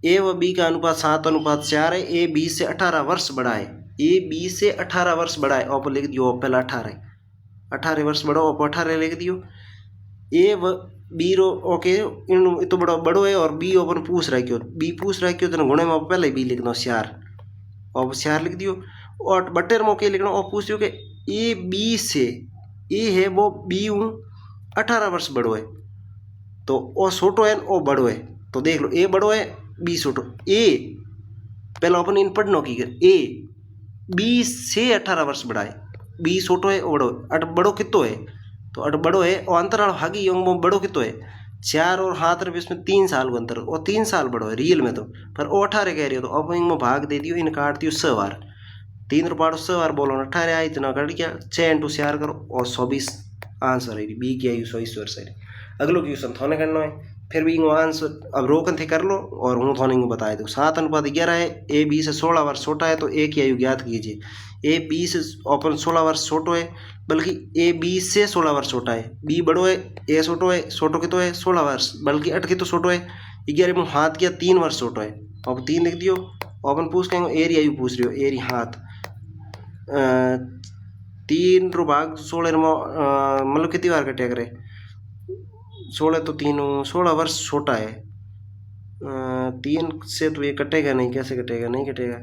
ए व बी का अनुपात 7:4 है, ए 20 से 18 वर्ष बड़ा है, ए 20 से 18 वर्ष बड़ा है, आप लिख दियो पहला 18 वर्ष बड़ा, आप 18 लिख दियो। ए व बी रो ओके इन तो बड़ो है, और बी ओपन पूछ रहा क्यों, बी पूछ रहा क्यों, तो गुणे में पहले बी लिख दो 4, अब 4 लिख दियो, और बटेर मौके लिखना, और पूछ दियो कि ए बी से, ए है वो बी हूँ 18 वर्ष बड़ो है, तो ओ छोटो है ओ बड़ो है, तो देख लो ए बड़ो है बी छोटो, ए पहले अपन इन पढ़नो की ए बी से 18 वर्ष बड़ा है, बी छोटो है ओ बड़ो, अट बड़ो कितो है, तो अट बड़ो है, और अंतराल हागी योंग बड़ो कितो है 4, और हाथ रे इसमें 3 साल का अंतर, और 3 साल बड़ो है रियल में, तो पर वो 18 कह रही हो, तो अब इनमें भाग दे दियो, इन काट दियो 6 बार, 3 रुपया 6 बार बोलो 18 आई, इतना कट गया 6 × 4 करो, और 24 आंसर है, बी की आयु 24 वर्ष है। अगलो क्वेश्चन थाने करना है, फिर भी आंसर अब रोकन थे कर लो, और हूँ थाने बताया दो। 7:11 है, ए 20 से 16 वर्ष छोटा है, तो ए की आयु ज्ञात कीजिए। ए 20 ओपन 16 वर्ष छोटो है, बल्कि ए 20 से 16 वर्ष छोटा है, बी बड़ो है, ए छोटो है, छोटो कितो है 16 वर्ष, बल्कि 8 कितो छोटो है 11 में हाथ किया 3 वर्ष छोटो है, अब 3 लिख दियो। ओपन पूछ कहेंगे एरी आयु पूछ रही हो, एरी हाथ 3 रो भाग 16 मतलब कितनी बार कटिया करे, 16 तो 3 16 वर्ष छोटा है, 3 से तो ये कटेगा नहीं, कैसे कटेगा, नहीं कटेगा,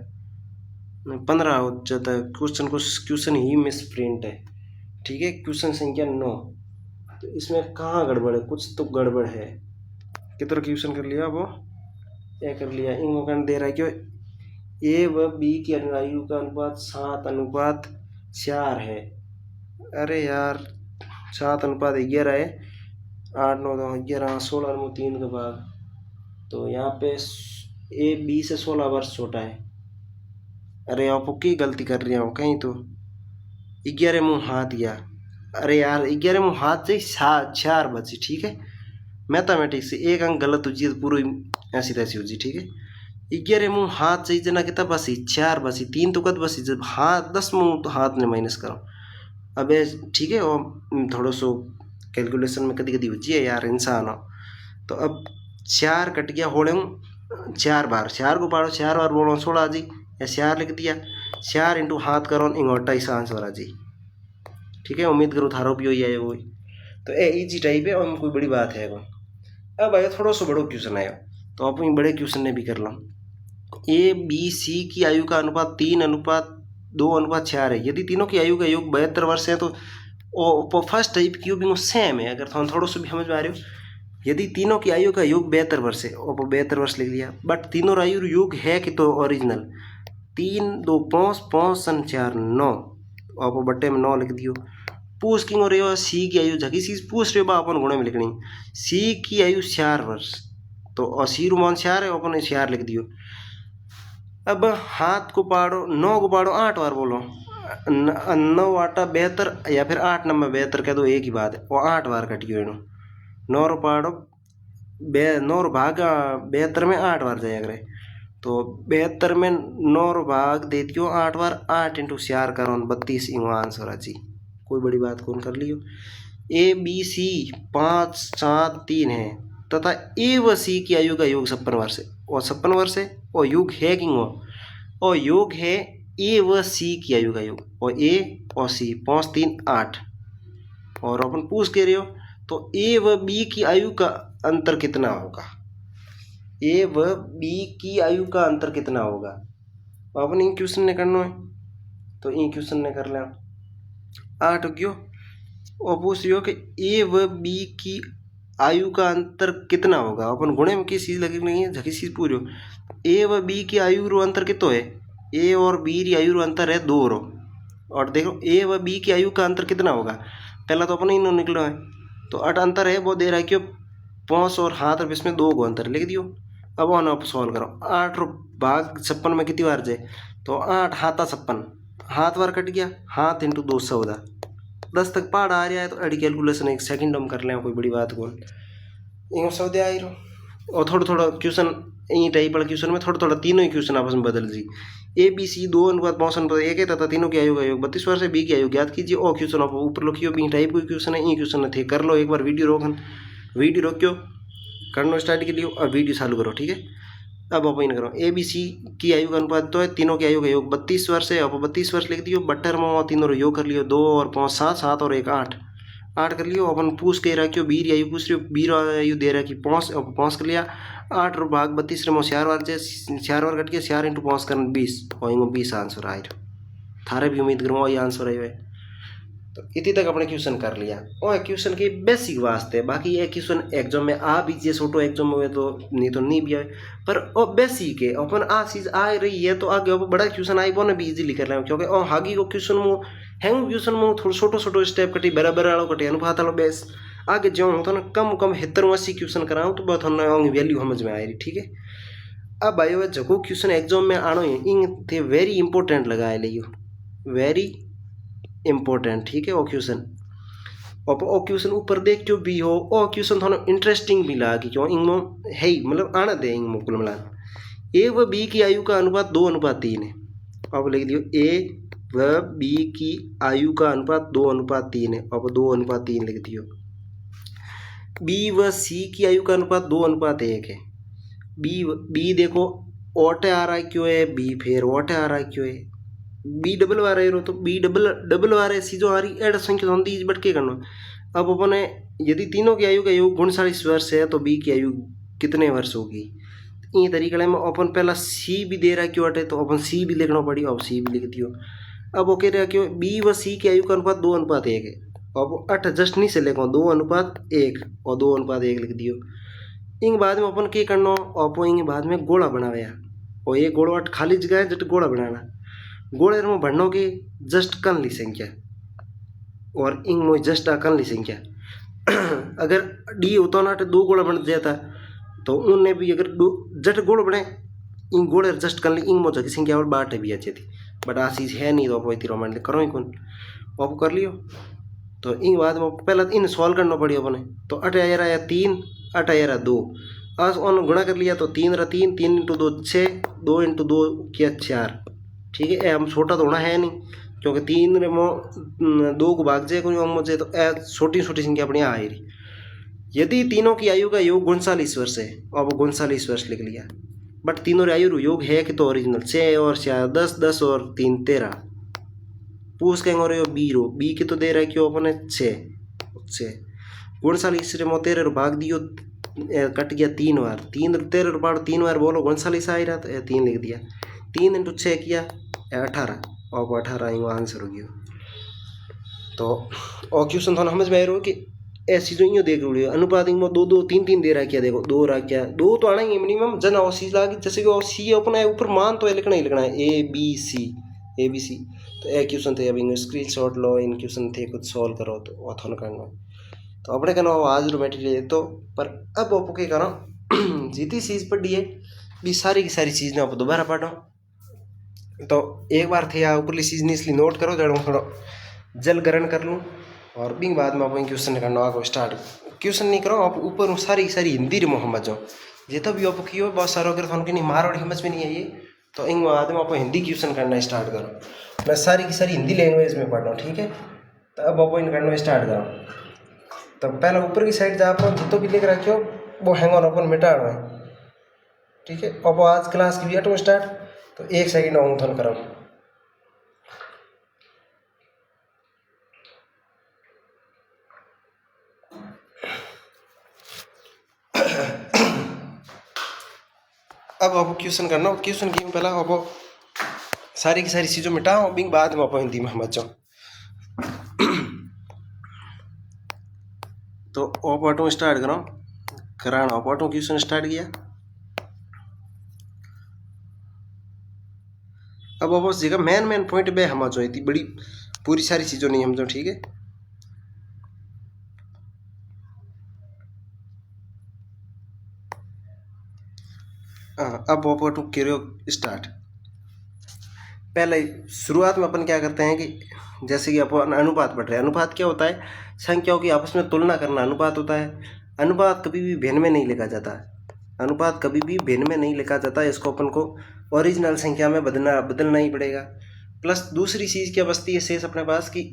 15 हो जाता है। क्वेश्चन ही मिस प्रिंट है, ठीक है। क्वेश्चन संख्या 9, तो इसमें कहाँ गड़बड़ है, कुछ तो गड़बड़ है। कितना क्वेश्चन कर लिया वो, क्या कर लिया, इन दे रहा है क्यों, ए व बी की आयु का अनुपात 7:4 है, अरे यार 7:11 है, 8 9 10 11 16 में 3 का भाग, तो यहाँ पे ए बी से 16 वर्ष छोटा है। अरे आप की गलती कर रही हूँ कहीं तो 11 मुँह हाथ या, अरे यार 11 मुँह हाथ से 4 बची, ठीक है। मैथमेटिक्स से एक अंक गलत हो जी तो पूरी ऐसी तैसी हो जी, ठीक है। 11 मुँह हाथ से जना कितना बसी 4 बसी, 3 तो कद बसी जब हाथ 10 मुँह तो हाथ ने माइनस करो। अब ठीक है, और थोड़ा सो कैलकुलेशन में कभी कभी होती है यार इंसान हो। तो अब 4 कट गया होड़े 4 बार, 4 को पाड़ो 4 बार बोलो 16 जी, या 4 लिख दिया, 4 इंटू हाथ करो इंगोटा ही आंसर आ जी, ठीक है। उम्मीद करूँ थारो भी हो आए वो, तो ए इजी टाइप है और कोई बड़ी बात है। अब आया थोड़ा सा बड़ो क्वेश्चन आया, तो आप बड़े क्वेश्चन ने भी कर लो। ए बी सी की आयु का अनुपात 3:2:4 है। यदि तीनों की आयु का योग 72 वर्ष है तो फर्स्ट टाइप की भी सेम है। अगर थोड़ा सा भी समझ में आ रहे हो, यदि तीनों की आयु का योग 72 वर्ष है और 72 वर्ष लिख लिया, बट तीनों आयु योग है कि तो ओरिजिनल 3 2 5 5 4 9, आप बट्टे में 9 लिख दियो। पूछ क्यों हो रही हो सी की आयु झकी चीज पूछ रहे हो बा अपन गुणे में लिखनी। सी की आयु 4 वर्ष, तो और सी मान 4 है अपन 4 लिख दियो। अब हाथ को पाड़ो 9 को पाड़ो 8 बार बोलो, 9 8 72 या फिर 8 9 72 कह दो एक ही बात है, और 8 बार कट गयो 9 रो पाड़ो 9 रो भाग 72 में 8 बार जाया करे, तो 72 में 9 रो भाग दे दियो 8 बार, 8 इंटू 4 करो 32 इंगो आंसर जी। कोई बड़ी बात कौन कर लियो। ए बी सी 5 7 3 है तथा ए व सी की आयु का योग 56 वर्ष है, और 56 वर्ष है और योग है किंगो, और योग है ए व सी की आयु का योग, और ए और सी 5 3 8, और अपन पूछ के रहे हो तो ए व बी की आयु का अंतर कितना होगा। ए व बी की आयु का अंतर कितना होगा, अपन इन क्वेश्चन ने करना है, तो इन क्वेश्चन ने कर लें 8 क्यों, और पूछ रही हो कि ए व बी की आयु का अंतर कितना होगा। अपन गुणे में किस चीज लगी नहीं है झकी चीज पूरी हो। ए व बी की आयु रो अंतर कितो है, ए और बी की आयु रो अंतर है 2 रो, और देखो ए व बी की आयु का अंतर कितना होगा। पहला तो अपन इन्हों निकलो है, तो 8 अंतर है वो दे रहा है क्यों 5 और हाथ और इसमें 2 को अंतर लिख दियो। अब on आप सॉल्व करो 8 भाग 56 में कितनी बार जाए, तो 8 हाथा 56, हाथ बार कट गया, हाथ इंटू 2 14 10 तक पहाड़ आ रहा है, तो अड़ी कैलकुलेशन एक सेकंड हम कर लें, कोई बड़ी बात कौन इन सौदे आ रहा। और थोड़ा थोड़ा क्वेश्चन यही टाइप वाला क्वेश्चन में थोड़ा थोड़ा तीनों ही क्वेश्चन आपस में बदल जी। ए बी सी 2:5:1 है तथा तीनों की आयु का योग 32 वर्ष है, बी की आयु ज्ञात कीजिए। और क्वेश्चन आप ऊपर लिखियो बी टाइप कोई क्वेश्चन है, ये क्वेश्चन थे कर लो एक बार वीडियो रोक्यो करना स्टार्ट के लिए और वीडियो चालू करो, ठीक है। अब आप इन करो ए बी सी की आयु का अनुपात तो है, तीनों की आयु का योग 32 वर्ष है, आप 32 वर्ष लिख दियो, बट्टर में तीनों योग कर लियो 2 और 5 7 7 और 1 8 8 कर लियो। अपन पूछ के रखियो बीर आयु पूछ रही हो, बीर आयु दे रहा कि 5 कर लिया, 8 रो भाग 32 में 4 बार जे 4 बार कट के 4 इंटू 5 कर 20, और 20 आंसर आए थारे भी उम्मीद करूँ ये आंसर आए। तो इतनी तक अपने क्वेश्चन कर लिया, और क्वेश्चन के बेसिक वास्ते, बाकी ये क्वेश्चन एग्जाम में आ भी जे छोटो एग्जाम में तो नहीं भी आए, पर ओ बेसिक है अपन आ चीज आ रही है, तो आगे बड़ा क्वेश्चन आई वो भी इजीली कर रहे हैं, क्योंकि और आगे को क्वेश्चन में हैंग क्वेश्चन में थोड़ा छोटो छोटो स्टेप कटी बराबर वालों कटे अनुपात वालों बेस आगे जो हूँ तो ना कम 70 80 क्वेश्चन कराऊँ तो बहुत वैल्यू समझ में आ रही, ठीक है। अब आयो जगो क्वेश्चन एग्जाम में आनो है इन थे वेरी इंपॉर्टेंट लगाए लियो, वेरी इम्पोर्टेंट, ठीक है। वो क्वेश्चन और वो क्वेश्चन ऊपर देख जो भी हो, और क्वेश्चन थोड़ा इंटरेस्टिंग भी लगा क्यों इंगमो है मतलब आना दे इंगमो कुल मिला। ए व बी की आयु का अनुपात 2:3 है, अब लिख दियो ए व बी की आयु का अनुपात 2:3 है, अब 2:3 लिख दियो। बी व सी की आयु का अनुपात 2:1 है, बी देखो ओटे आ रहा है क्यों है, बी फिर ओटे आ रहा है क्यों है, बी डबल आ रही तो बी डबल आ रहे सी जो आ रही एड संख्या होती बट के करना। अब अपने यदि तीनों की आयु का योग 39 वर्ष है तो बी की आयु कितने वर्ष होगी, ये तरीके में अपन पहला सी भी दे रहा है क्यों अटे, तो अपन सी भी लिखना पड़ी, अब सी भी लिख दियो। अब ओके रहा क्यों बी व सी की आयु का अनुपात 2:1 है, अब 8 जस्ट नहीं से लेकर 2:1 और 2:1 लिख दियो। इन बाद में अपन के करना, अपन इन बाद में गोला बनाया, और ये गोला खाली जगह है जट गोला बनाना, गोले में भरनों की जस्ट कनली संख्या और इंग में जस्ट अकनली संख्या। अगर डी होता ना तो दो गोला बन जाता, तो उनने भी अगर दो जट गोल बने इन गोले एडजस्ट कर ली इन मौजा की संख्या और बाट भी अच्छी थी, बट आ चीज़ है नहीं तो आप इतनी रोमांटिक करो ही कौन आप कर लियो। तो इन बाद में पहले इन सॉल्व करना पड़ी अपने, तो अट आया 3 अट आया 2, आज उन गुणा कर लिया तो 3 रहा 3 3 इंटू 2 6, 2 इंटू 2 किया 4, ठीक है। हम छोटा तो होना है नहीं क्योंकि 3 रे मो 2 को भाग जाए कोई मुझे तो छोटी छोटी संख्या अपनी आ रही। यदि तीनों की आयु का योग 39 वर्ष है, अब 39 वर्ष लिख लिया, बट तीनों आयु योग है कि तो ओरिजिनल 6 और 4 10 10 और 3 13, पूछ कहेंगे और बी रो बी की तो दे रहा है क्यों अपने 6 39 रे मो 13 भाग दियो कट गया 3 बार, 3 13 रुपये 3 बार बोलो 39 आ ही रहा तो 3 लिख दिया, 3 इंटू 6 किया 18, और 18 आंसर हो गया। तो और क्वेश्चन थोड़ा समझ में आ रहा हो कि ऐसी जो यूँ देख रही हो अनुपात में 2 2 3 3 दे रहा है, क्या देखो 2 रहा क्या 2 तो आना ही मिनिमम जना और सी लागी, जैसे कि सी अपना ऊपर मान तो लिखना ही लिखना है ए बी सी। तो ए क्वेश्चन थे, अब इन्हें स्क्रीन शॉट लो, इन क्वेश्चन थे कुछ सॉल्व करो तो वो थोड़ा करना। तो अपने कहना आज रो मटेरियल तो पर अब आप क्या करो जितनी चीज़ पढ़ी है भी सारी की सारी चीज़ ने आप दोबारा पढ़ो, तो एक बार थे ऊपरली चीज़ ने इसलिए नोट करो जड़ थोड़ा जल ग्रहण कर लूँ, और बिंग बाद में आप क्वेश्चन करना आपको स्टार्ट क्वेश्चन नहीं करो आप ऊपर सारी की सारी हिंदी रे समझ जाओ, जितना भी आप कियो बहुत सारा अगर थोड़ा नहीं मारवाड़ी समझ में नहीं आई तो इन बाद में आप हिंदी क्वेश्चन करना स्टार्ट करो। मैं सारी की सारी हिंदी लैंग्वेज में पढ़ रहा हूँ, ठीक है। तो अब आप इन करना स्टार्ट करो। तो पहले ऊपर की साइड जा आप जितो भी लिख रखे हो वो हैंग ऑन अपन मिटाना है, ठीक है। अब आज क्लास की भी हटो स्टार्ट, तो 1 सेकंड ऑन थोड़ा करो। अब आप क्वेश्चन करना, क्वेश्चन की पहला आप सारी की सारी चीज़ों मिटाओ, बिंग बाद में आप हिंदी में समझ जाओ। तो आप ऑटो स्टार्ट करो कराना, आप ऑटो क्वेश्चन स्टार्ट किया। अब आप उस जगह मेन पॉइंट पे हम जो थी बड़ी पूरी सारी चीज़ों नहीं समझो, ठीक है। हाँ अब आप ऑटो करो स्टार्ट। पहले शुरुआत में अपन क्या करते हैं कि जैसे कि अपन अनुपात पढ़ रहे हैं, अनुपात क्या होता है, संख्याओं की आपस में तुलना करना अनुपात होता है। अनुपात कभी भी भिन्न में नहीं लिखा जाता, अनुपात कभी भी भिन्न में नहीं लिखा जाता, इसको अपन को ओरिजिनल संख्या में बदलना ही पड़ेगा। प्लस दूसरी चीज़ क्या बचती है शेष अपने पास कि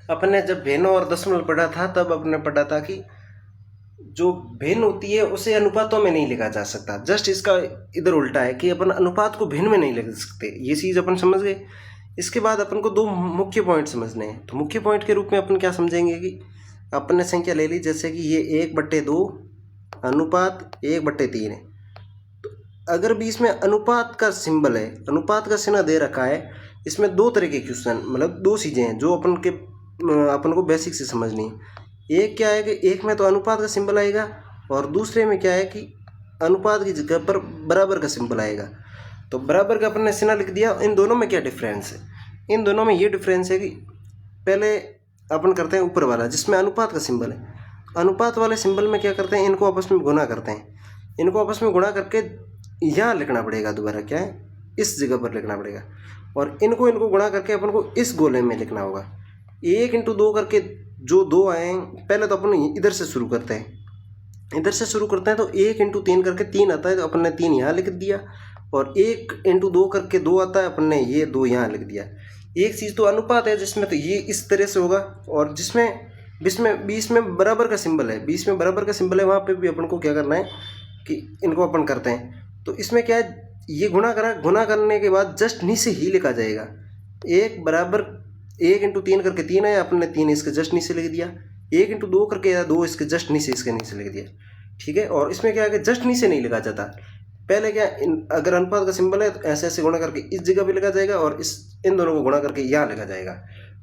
अपन ने जब भिन्न और दशमलव पढ़ा था तब अपने पढ़ा था कि जो भिन्न होती है उसे अनुपातों में नहीं लिखा जा सकता, जस्ट इसका इधर उल्टा है कि अपन अनुपात को भिन्न में नहीं लिख सकते, ये चीज़ अपन समझ गए। इसके बाद अपन को 2 मुख्य पॉइंट समझने हैं, तो मुख्य पॉइंट के रूप में अपन क्या समझेंगे कि अपन ने संख्या ले ली जैसे कि ये 1/2 अनुपात 1/3 है। तो अगर भी इसमें अनुपात का सिंबल है, अनुपात का चिन्ह दे रखा है, इसमें 2 तरह के क्वेश्चन मतलब 2 चीज़ें हैं जो अपन को बेसिक से समझनी है। एक क्या है कि एक में तो अनुपात का सिंबल आएगा और दूसरे में क्या है कि अनुपात की जगह पर बराबर का सिंबल आएगा। तो बराबर का अपन ने चिन्ह लिख दिया। इन दोनों में क्या डिफरेंस है, इन दोनों में ये डिफरेंस है कि पहले अपन करते हैं ऊपर वाला जिसमें अनुपात का सिंबल है, अनुपात वाले सिंबल में क्या करते हैं, इनको आपस में गुणा करते हैं, इनको आपस में गुणा करके यहाँ लिखना पड़ेगा, दोबारा क्या है इस जगह पर लिखना पड़ेगा, और इनको गुणा करके अपन को इस गोले में लिखना होगा। 1 इंटू 2 करके जो 2 आए पहले तो अपन इधर से शुरू करते हैं, इधर से शुरू करते हैं तो 1 इंटू 3 करके 3 आता है, तो अपन ने 3 यहाँ लिख दिया, और 1 इंटू 2 करके 2 आता है, अपन ने ये 2 यहाँ लिख दिया। एक चीज़ तो अनुपात है जिसमें तो ये इस तरह से होगा, और जिसमें बीच में बराबर का सिंबल है, बीच में बराबर का सिंबल है, वहाँ पे भी अपन को क्या करना है कि इनको अपन करते हैं। तो इसमें क्या है, ये गुणा करने के बाद जस्ट नीचे ही लिखा जाएगा, 1 बराबर 1 इंटू 3 करके 3 है, अपन ने 3 इसके जस्ट नीचे लिख दिया, 1 इंटू 2 करके 2 इसके जस्ट नीचे इसके नीचे लिख दिया, ठीक है। और इसमें क्या है कि जस्ट नीचे नहीं लिखा जाता, पहले क्या अगर अनुपात का सिंबल है तो ऐसे ऐसे गुणा करके इस जगह भी लिखा जाएगा और इन दोनों को गुणा करके यहाँ लिखा जाएगा।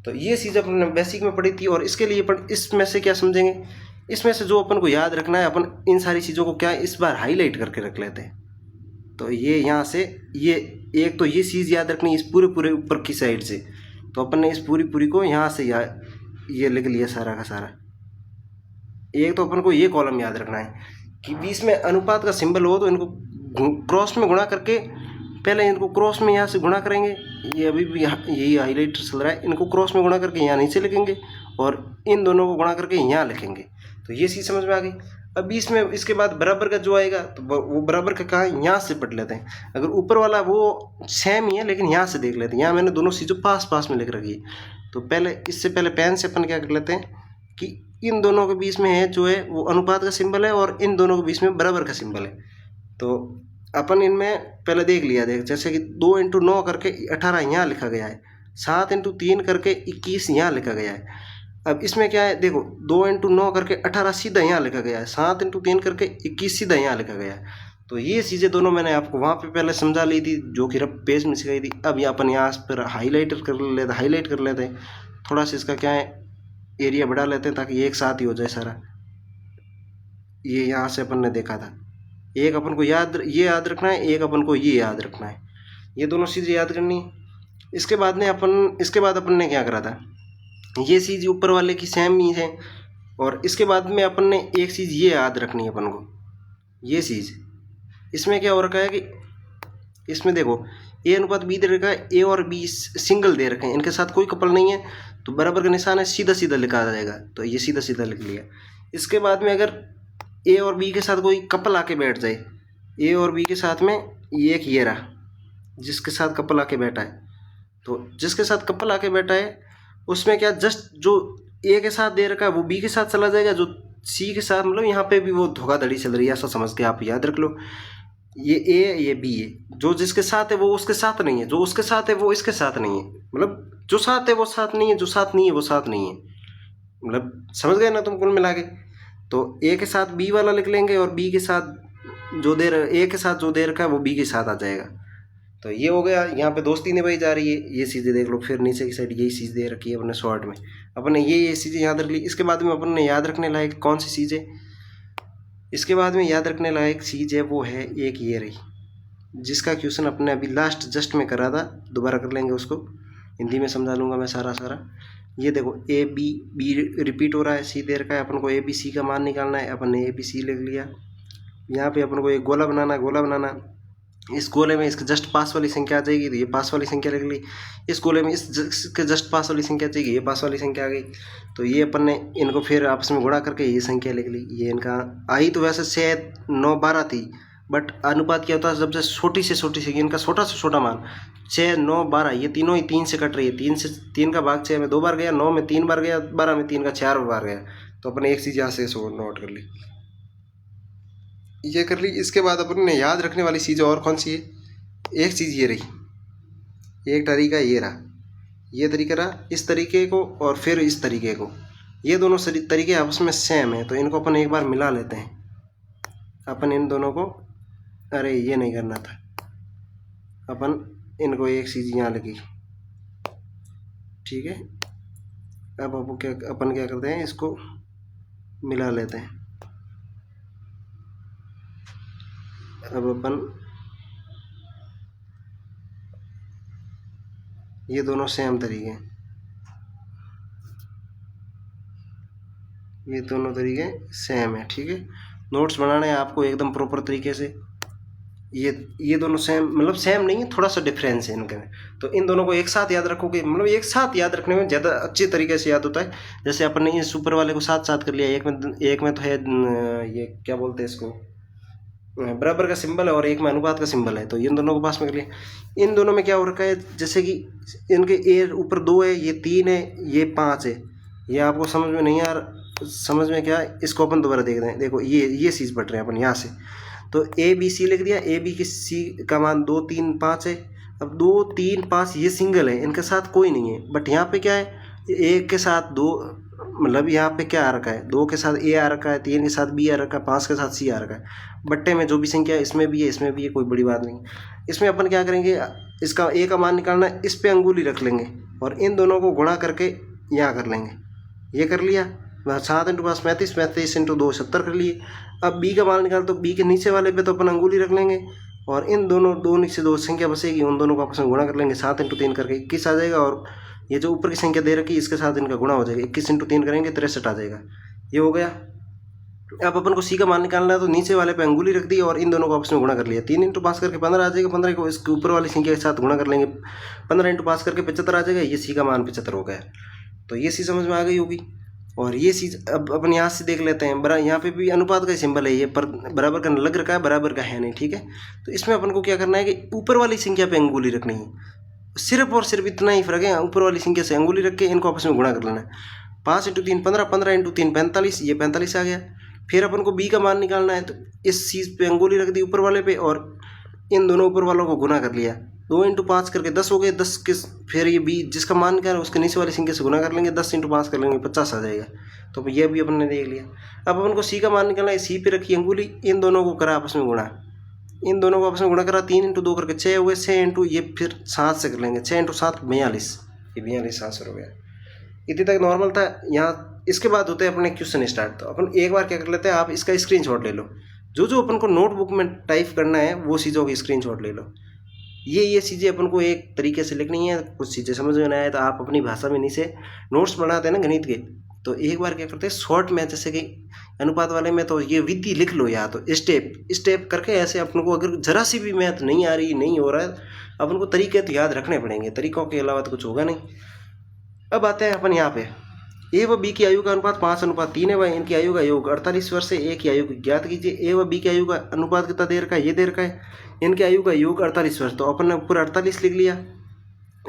तो ये चीज़ अपने बेसिक में पढ़ी थी, और इसके लिए अपन इसमें से क्या समझेंगे, इसमें से जो अपन को याद रखना है, अपन इन सारी चीज़ों को क्या इस बार हाईलाइट करके रख लेते हैं। तो ये यहाँ से ये एक तो ये चीज़ याद रखनी इस पूरे ऊपर की साइड से, तो अपन ने इस पूरी को यहाँ से ये लिख लिया सारा का सारा, एक तो अपन को ये कॉलम याद रखना है कि बीच में अनुपात का सिंबल हो तो इनको क्रॉस में गुणा करके, पहले इनको क्रॉस में यहाँ से गुणा करेंगे, ये अभी भी यही हाईलाइट चल रहा है, इनको क्रॉस में गुणा करके यहाँ नीचे लिखेंगे और इन दोनों को गुणा करके यहाँ लिखेंगे। तो ये चीज़ समझ में आ गई। अब इसमें इसके बाद बराबर का जो आएगा तो वो बराबर का कहाँ, यहाँ से पढ़ लेते हैं। अगर ऊपर वाला वो सेम ही है लेकिन यहाँ से देख लेते हैं, यहाँ मैंने दोनों चीज़ों पास पास में लिख रखी है। तो पहले इससे पहले पेन से अपन क्या कर लेते हैं कि इन दोनों के बीच में है जो है वो अनुपात का सिंबल है और इन दोनों के बीच में बराबर का सिंबल है। तो अपन इनमें पहले देख लिया, देख जैसे कि 2 × 9 करके 18 यहाँ लिखा गया है, 7 × 3 करके 21 यहाँ लिखा गया है। अब इसमें क्या है, देखो 2 × 9 करके 18 सीधा यहाँ लिखा गया है, 7 × 3 करके 21 सीधा यहाँ लिखा गया है। तो ये चीज़ें दोनों मैंने आपको वहाँ पे पहले समझा ली थी, जो कि रफ पेज में सिखाई थी। अब यहाँ अपन यहाँ पर हाईलाइट कर लेते हैं थोड़ा सा, इसका क्या है एरिया बढ़ा लेते हैं ताकि एक साथ ही हो जाए सारा। ये यहाँ से अपन ने देखा था, एक अपन को ये याद रखना है, एक अपन को ये याद रखना है, ये दोनों चीज़ें याद करनी है। इसके बाद अपन ने क्या करा था, ये चीज़ ऊपर वाले की सेम ही है। और इसके बाद में अपन ने एक चीज़ ये याद रखनी है अपन को, ये चीज़ इसमें क्या हो रखा है कि इसमें देखो ए अनुपात बी दे रखा है, ए और बी सिंगल दे रखे हैं, इनके साथ कोई कपल नहीं है, तो बराबर का निशान है, सीधा सीधा लिखा जाएगा। तो ये सीधा सीधा लिख लिया। इसके बाद में अगर ए और बी के साथ कोई कपल आके बैठ जाए, ए और बी के साथ में ये रहा जिसके साथ कपल आके बैठा है, तो जिसके साथ कपल आके बैठा है उसमें क्या जस्ट जो ए के साथ दे रखा है वो बी के साथ चला जाएगा, जो सी के साथ, मतलब यहाँ पे भी वो धोखाधड़ी चल रही है ऐसा समझ के आप याद रख लो। ये ए ये बी है, जो जिसके साथ है वो उसके साथ नहीं है, जो उसके साथ है वो इसके साथ नहीं है, मतलब जो साथ है वो साथ नहीं है, जो साथ नहीं है वो साथ नहीं है, मतलब समझ गए ना तुम कुल मिला के। तो ए के साथ बी वाला लिख लेंगे और बी के साथ जो दे रहा ए के साथ जो दे रखा है वो बी के साथ आ जाएगा। तो ये हो गया, यहाँ पे दोस्ती निभाई जा रही है, ये चीज़ें देख लो। फिर नीचे की साइड यही चीज़ दे रखी है अपने शॉर्ट में, अपन ने ये चीज़ें याद रख ली। इसके बाद में अपन ने याद रखने लायक कौन सी चीज़ है, इसके बाद में याद रखने लायक चीज़ है वो है एक ये रही, जिसका क्वेश्चन अपने अभी लास्ट जस्ट में करा था, दोबारा कर लेंगे उसको, हिंदी में समझा लूँगा मैं सारा। ये देखो ए बी रिपीट हो रहा है, सी दे रखा है, अपन को ए बी सी का मान निकालना है, अपन ने ए बी सी लिख लिया। यहाँ पे अपन को एक गोला बनाना, इस गोले में इसके जस्ट पास वाली संख्या आ जाएगी, तो ये पास वाली संख्या लिख ली। इस गोले में इसके जस्ट पास वाली संख्या आ जाएगी, ये पास वाली संख्या आ गई। तो ये अपन ने इनको फिर आपस में गुणा करके ये संख्या लिख ली। ये इनका आई तो वैसे 6, 9, 12 थी, बट अनुपात क्या होता है सबसे छोटी से छोटी संख्या, इनका छोटा से छोटा मान 6, 9, 12, ये तीनों ही 3 से कट रही है। 3 का भाग 6 में 2 बार गया, 9 में 3 बार गया, 12 में 3 का 4 बार गया। तो अपन एक चीज़ यहाँ से नोट कर ली, ये कर ली। इसके बाद अपन ने याद रखने वाली चीज़ और कौन सी है, एक चीज़ ये रही, एक तरीका ये रहा, ये तरीका रहा, इस तरीके को और फिर इस तरीके को, ये दोनों तरीके आपस में सेम है, तो इनको अपन एक बार मिला लेते हैं। अपन इन दोनों को, अरे ये नहीं करना था, अपन इनको एक चीज़ यहाँ लगी, ठीक है। अब अपन क्या करते हैं, इसको मिला लेते हैं। अब अपन ये दोनों सेम तरीके, ये दोनों तरीके सेम है, ठीक है। नोट्स बनाने हैं आपको एकदम प्रॉपर तरीके से। ये दोनों सेम, मतलब सेम नहीं है, थोड़ा सा डिफरेंस है इनके में। तो इन दोनों को एक साथ याद रखोगे, मतलब एक साथ याद रखने में ज़्यादा अच्छे तरीके से याद होता है। जैसे अपन ने इस ऊपर वाले को साथ साथ कर लिया, एक में तो है ये क्या बोलते हैं इसको, बराबर का सिंबल है, और एक में अनुपात का सिंबल है, तो इन दोनों को पास में कर लिया। इन दोनों में क्या हो रखा है, जैसे कि इनके ए ऊपर 2 है, ये 3 है, ये 5 है। ये आपको समझ में नहीं आ रहा, समझ में क्या, इसको अपन दोबारा देख रहे हैं। देखो ये चीज़ पढ़ रहे हैं अपन यहाँ से, तो ए बी सी लिख दिया, ए बी की सी का मान 2, 3, 5 है। अब 2, 3, 5 ये सिंगल है, इनके साथ कोई नहीं है, बट यहाँ पे क्या है, एक के साथ 2, मतलब यहाँ पे क्या आ रखा है, 2 के साथ ए आ रखा है, 3 के साथ बी आ रखा है, 5 के साथ सी आ रखा है। बट्टे में जो भी संख्या है इसमें भी है, इसमें भी है, कोई बड़ी बात नहीं। इसमें अपन क्या करेंगे, इसका ए का मान निकालना है, इस पे अंगुली रख लेंगे और इन दोनों को गुणा करके यहाँ कर लेंगे। ये कर लिया, 7 × 5 35, 35 × 2 70 कर लिए। अब बी का मान निकाल, तो बी के नीचे वाले पे तो अपन अंगुली रख लेंगे और इन दोनों 2 नीचे 2 संख्या बसेगी, उन दोनों को आपस में गुणा कर लेंगे। 7 × 3 करके 21 आ जाएगा, और ये जो ऊपर की संख्या दे रखी है इसके साथ इनका गुणा हो जाएगा। 21 × 3 करेंगे 63 आ जाएगा। ये हो गया। अब अपन को सी का मान निकालना है तो नीचे वाले पे अंगुली रख दी और इन दोनों को आपस में गुणा कर लिया। 3 इंटू 5 करके 15 आ जाएगा, 15 को इसके ऊपर वाली संख्या के साथ गुणा कर लेंगे, 15 इंटू 5 करके 75 आ जाएगा। ये सी का मान 75 हो गया। तो ये सी समझ में आ गई होगी। और ये चीज़ अब अपन यहाँ से देख लेते हैं, बरा यहाँ पे भी अनुपात का सिंबल है ये, पर बराबर का लग रखा है, बराबर का है नहीं, ठीक है। तो इसमें अपन को क्या करना है कि ऊपर वाली संख्या पे अंगुली रखनी है, सिर्फ और सिर्फ इतना ही फर्क है। ऊपर वाली संख्या से अंगुली रख के इनको आपस में गुणा कर लेना है। 5 इंटू 3 15, 15 इंटू 3 45, ये 45 आ गया। फिर अपन को बी का मान निकालना है, तो इस चीज़ पे अंगुली रख दी ऊपर वाले पे और इन दोनों ऊपर वालों को गुना कर लिया। 2 इंटू 5 करके 10 हो गए, 10 के फिर ये बी जिसका मान क्या है उसके नीचे वाली संख्या से गुना कर लेंगे, 10 इंटू 5 कर लेंगे 50 आ जाएगा। तो ये भी अपन ने देख लिया। अब अपन को सी का मान निकालना है, सी पे रखी अंगुली, इन दोनों को करा आपस में गुणा, इन दोनों को आपस में गुणा करा, 3 इंटू 2 करके 6 हुए, 6 इंटू ये फिर 7 से कर लेंगे, 6 इंटू 7 42, ये 42 आंसर हो गया। इतनी तक नॉर्मल था। यहाँ इसके बाद होते हैं अपने क्वेश्चन स्टार्ट। तो अपन एक बार क्या कर लेते हैं, आप इसका स्क्रीनशॉट ले लो, जो अपन को नोटबुक में टाइप करना है वो चीज़ों की स्क्रीनशॉट ले लो। ये चीज़ें अपन को एक तरीके से लिखनी है, कुछ चीज़ें समझ में ना आए तो आप अपनी भाषा में नीचे नोट्स बनाते हैं ना गणित के, तो एक बार क्या करते हैं शॉर्ट में, जैसे कि अनुपात वाले में तो ये विधि लिख लो, या तो स्टेप स्टेप करके ऐसे अपन को अगर जरा सी भी मैथ नहीं आ रही, नहीं हो रहा है, अपन को तरीके तो याद रखने पड़ेंगे, तरीकों के अलावा तो कुछ होगा नहीं। अब आते हैं अपन यहाँ पे, ए व बी की आयु का अनुपात 5:3 है, वह इनकी आयु का योग 48 वर्ष है। ए की आयु ज्ञात कीजिए। ए व बी की आयु का अनुपात कितना दे रखा है, ये दे रखा है, इनकी आयु का योग 48 वर्ष, तो अपन ने ऊपर 48 लिख लिया।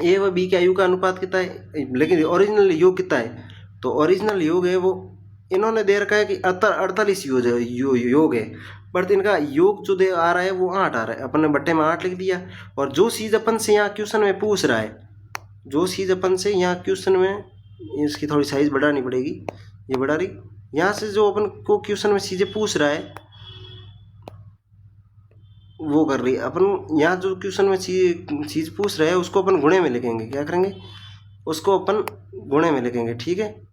ए व बी की आयु का अनुपात कितना है, लेकिन ओरिजिनल योग कितना है, तो ओरिजिनल योग है वो इन्होंने दे रखा है कि 48 योग है, बट इनका योग जो दे आ रहा है वो 8 आ रहा है, अपन ने बट्टे में 8 लिख दिया। और जो चीज़ अपन से यहाँ क्वेश्चन में पूछ रहा है, जो चीज़ अपन से यहाँ क्वेश्चन में, इसकी थोड़ी साइज बढ़ानी पड़ेगी, ये बढ़ा रही, यहाँ से जो अपन को क्वेश्चन में चीज़ें पूछ रहा है वो कर रही है। अपन यहाँ जो क्वेश्चन में चीज़ पूछ रहा है उसको अपन गुणे में लिखेंगे, क्या करेंगे, उसको अपन गुणे में लिखेंगे, ठीक है।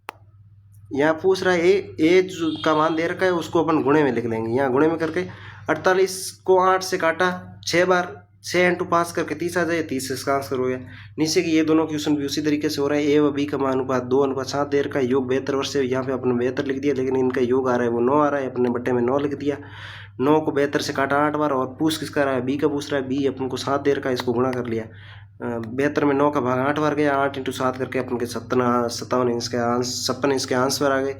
यहाँ पूछ रहा है ए का मान दे रखा है, उसको अपन गुणे में लिख लेंगे। यहाँ गुणे में करके 48 को 8 से काटा 6 बार, 6 इंटू 5 करके 30 आ जाए, 30 इसका आंसर हो गया। नीचे की ये दोनों क्वेश्चन भी उसी तरीके से हो रहा है। ए व बी का मान अनुपात 2:7 दे रखा है, योग 72 वर्ष है, यहाँ पे अपने 72 लिख दिया, लेकिन इनका योग आ रहा है वो 9 आ रहा है, अपने बट्टे में 9 लिख दिया। 9 को 72 से काटा 8 बार, और पूछ किसका रहा है, बी का पूछ रहा है, बी अपन को 7 दे रखा है, इसको गुणा कर लिया। 72 में 9 का भाग 8 बार गया, 8 इंटू 7 करके अपन के 57 इसके आंसर आ गए।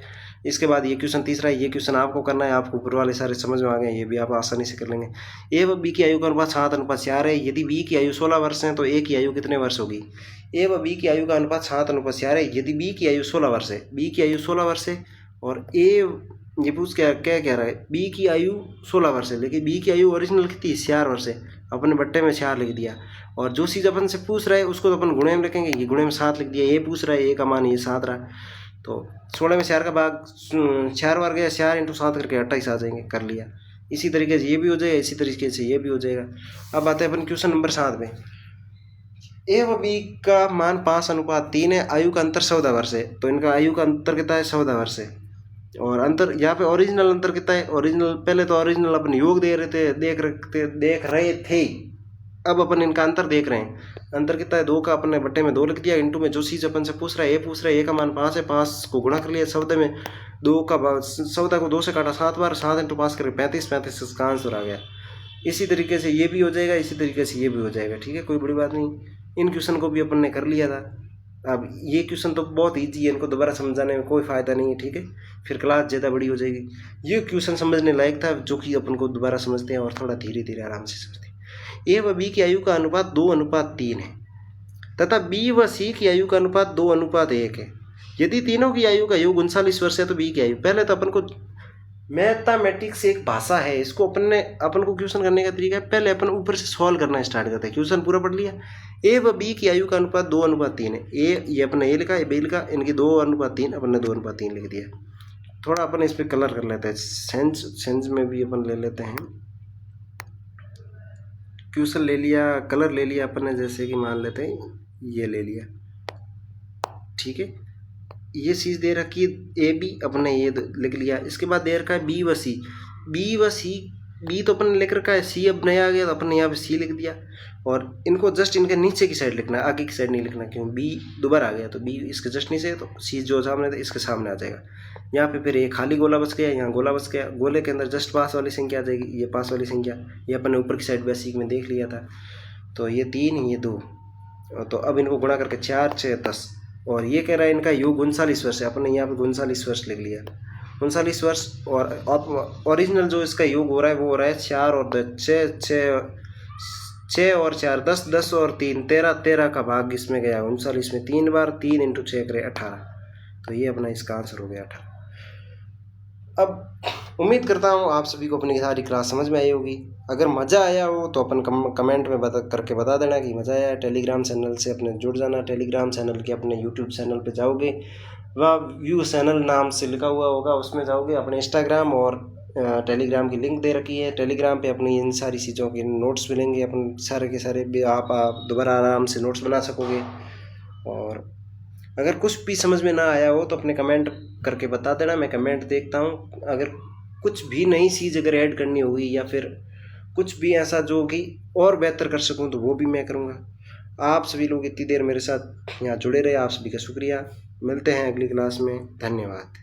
इसके बाद ये क्वेश्चन तीसरा है, ये क्वेश्चन आपको करना है, आपको ऊपर वाले सारे समझ में आ गए, ये भी आप आसानी से कर लेंगे। ए व बी की आयु का अनुपात 7:4 है। यदि बी की आयु 16 वर्ष है तो ए की आयु कितने वर्ष होगी। ए व बी की आयु का अनुपात 7:4 है। यदि बी की आयु 16 वर्ष है, बी की आयु 16 वर्ष है, और ए ये पूछ क्या क्या कह रहा है, बी की आयु 16 वर्ष है, लेकिन बी की आयु ओरिजिनल कितनी 4 वर्ष है, अपने बट्टे में 4 लिख दिया। और जो चीज़ अपन से पूछ रहा है उसको तो अपन गुणे में लिखेंगे, ये गुणे में 7 लिख दिया। ये पूछ रहा है ए का मान ये 7 रहा, तो 16 में 4 का भाग 4 बार गया, 4 इंटू 7 करके 28 आ जाएंगे, कर लिया। इसी तरीके से ये भी हो जाएगा, इसी तरीके से ये भी हो जाएगा। अब आते हैं अपन क्वेश्चन नंबर 7 में। ए व बी का मान 5:3 है, आयु का अंतर 14 वर्ष है, तो इनका आयु का अंतर कितना है, 14 वर्ष है। और अंतर यहाँ पे ओरिजिनल अंतर कितना है, ओरिजिनल पहले तो ओरिजिनल अपन योग दे रहे थे, अब अपन इनका अंतर देख रहे हैं। अंतर कितना है, 2 का अपन ने बट्टे में 2 लिख दिया, इंटू में जो चीज़ अपन से पूछ रहा है, ए का मान 5 है, 5 को गुणा कर लिया, 14 में 14 को 2 से काटा 7 बार, 7 इंटू 5 करके 35 इसका आंसर आ गया। इसी तरीके से ये भी हो जाएगा, इसी तरीके से ये भी हो जाएगा, ठीक है, कोई बड़ी बात नहीं। इन क्वेश्चन को भी अपन ने कर लिया था। अब ये क्वेश्चन तो बहुत ईजी है, इनको दोबारा समझाने में कोई फ़ायदा नहीं है, ठीक है, फिर क्लास ज़्यादा बड़ी हो जाएगी। ये क्वेश्चन समझने लायक था, जो कि अपन को दोबारा समझते हैं और थोड़ा धीरे धीरे आराम से समझते हैं। ए व बी की आयु का अनुपात 2:3 है, तथा बी व सी की आयु का अनुपात 2:1 है। यदि तीनों की आयु का योग 39 वर्ष है तो बी की आयु, पहले तो अपन को मैथमेटिक्स एक भाषा है, इसको अपन को क्वेश्चन करने का तरीका है, पहले अपन ऊपर से सॉल्व करना स्टार्ट करते हैं। क्वेश्चन पूरा पढ़ लिया। ए व बी की आयु का अनुपात 2:3 है। ये अपने ए लिखा, बी लिखा, इनकी 2:3, अपन ने 2:3 लिख दिया। थोड़ा अपन इस पर कलर कर लेते हैं, सेंस में भी अपन ले लेते हैं। क्वेश्चन ले लिया, कलर ले लिया अपन ने, जैसे कि मान लेते हैं ये ले लिया, ठीक है। ये चीज़ दे रखी है ए बी, अपने ये लिख लिया। इसके बाद दे रखा है बी व सी। बी व सी बी तो अपन ने लिख रखा है, सी अब नया आ गया तो अपन ने यहाँ पे सी लिख दिया। और इनको जस्ट इनके नीचे की साइड लिखना है, आगे की साइड नहीं लिखना, क्यों बी दोबारा आ गया तो बी इसके जस्ट नीचे है, तो सी जो सामने था इसके सामने आ जाएगा। यहाँ पे फिर ये खाली गोला बच गया, यहाँ गोला बच गया, गोले के अंदर जस्ट पास वाली संख्या आ जाएगी, ये पास वाली संख्या, ये अपन ने ऊपर की साइड बेसिक में देख लिया था। तो ये 3 ये 2, तो अब इनको गुणा करके 4 6 10, और ये कह रहा है इनका योग 39 वर्ष है, अपन ने यहाँ पे 39 वर्ष लिख लिया, 39 वर्ष। और अब ओरिजिनल जो इसका योग हो रहा है वो हो रहा है 4 और 6 और 4 10, 10 और 3 13, 13 का भाग इसमें गया 39 में, 3 बार 3 × 6 करे 18, तो ये अपना इसका आंसर हो गया 18। अब उम्मीद करता हूँ आप सभी को अपनी सारी क्लास समझ में आई होगी। अगर मज़ा आया हो तो अपन कमेंट में करके बता देना कि मज़ा आया। टेलीग्राम चैनल से अपने जुड़ जाना, टेलीग्राम चैनल के अपने यूट्यूब चैनल पे जाओगे, वह व्यू चैनल नाम से लिखा हुआ होगा, उसमें जाओगे, अपने इंस्टाग्राम और टेलीग्राम की लिंक दे रखी है। टेलीग्राम पे अपनी इन सारी चीज़ों के नोट्स मिलेंगे, अपन सारे के सारे भी आप दोबारा आराम से नोट्स बना सकोगे। और अगर कुछ भी समझ में ना आया हो तो अपने कमेंट करके बता देना, मैं कमेंट देखता हूँ। अगर कुछ भी नई चीज़ अगर ऐड करनी होगी या फिर कुछ भी ऐसा जो कि और बेहतर कर सकूँ तो वो भी मैं करूँगा। आप सभी लोग इतनी देर मेरे साथ यहाँ जुड़े रहे, आप सभी का शुक्रिया। मिलते हैं अगली क्लास में, धन्यवाद।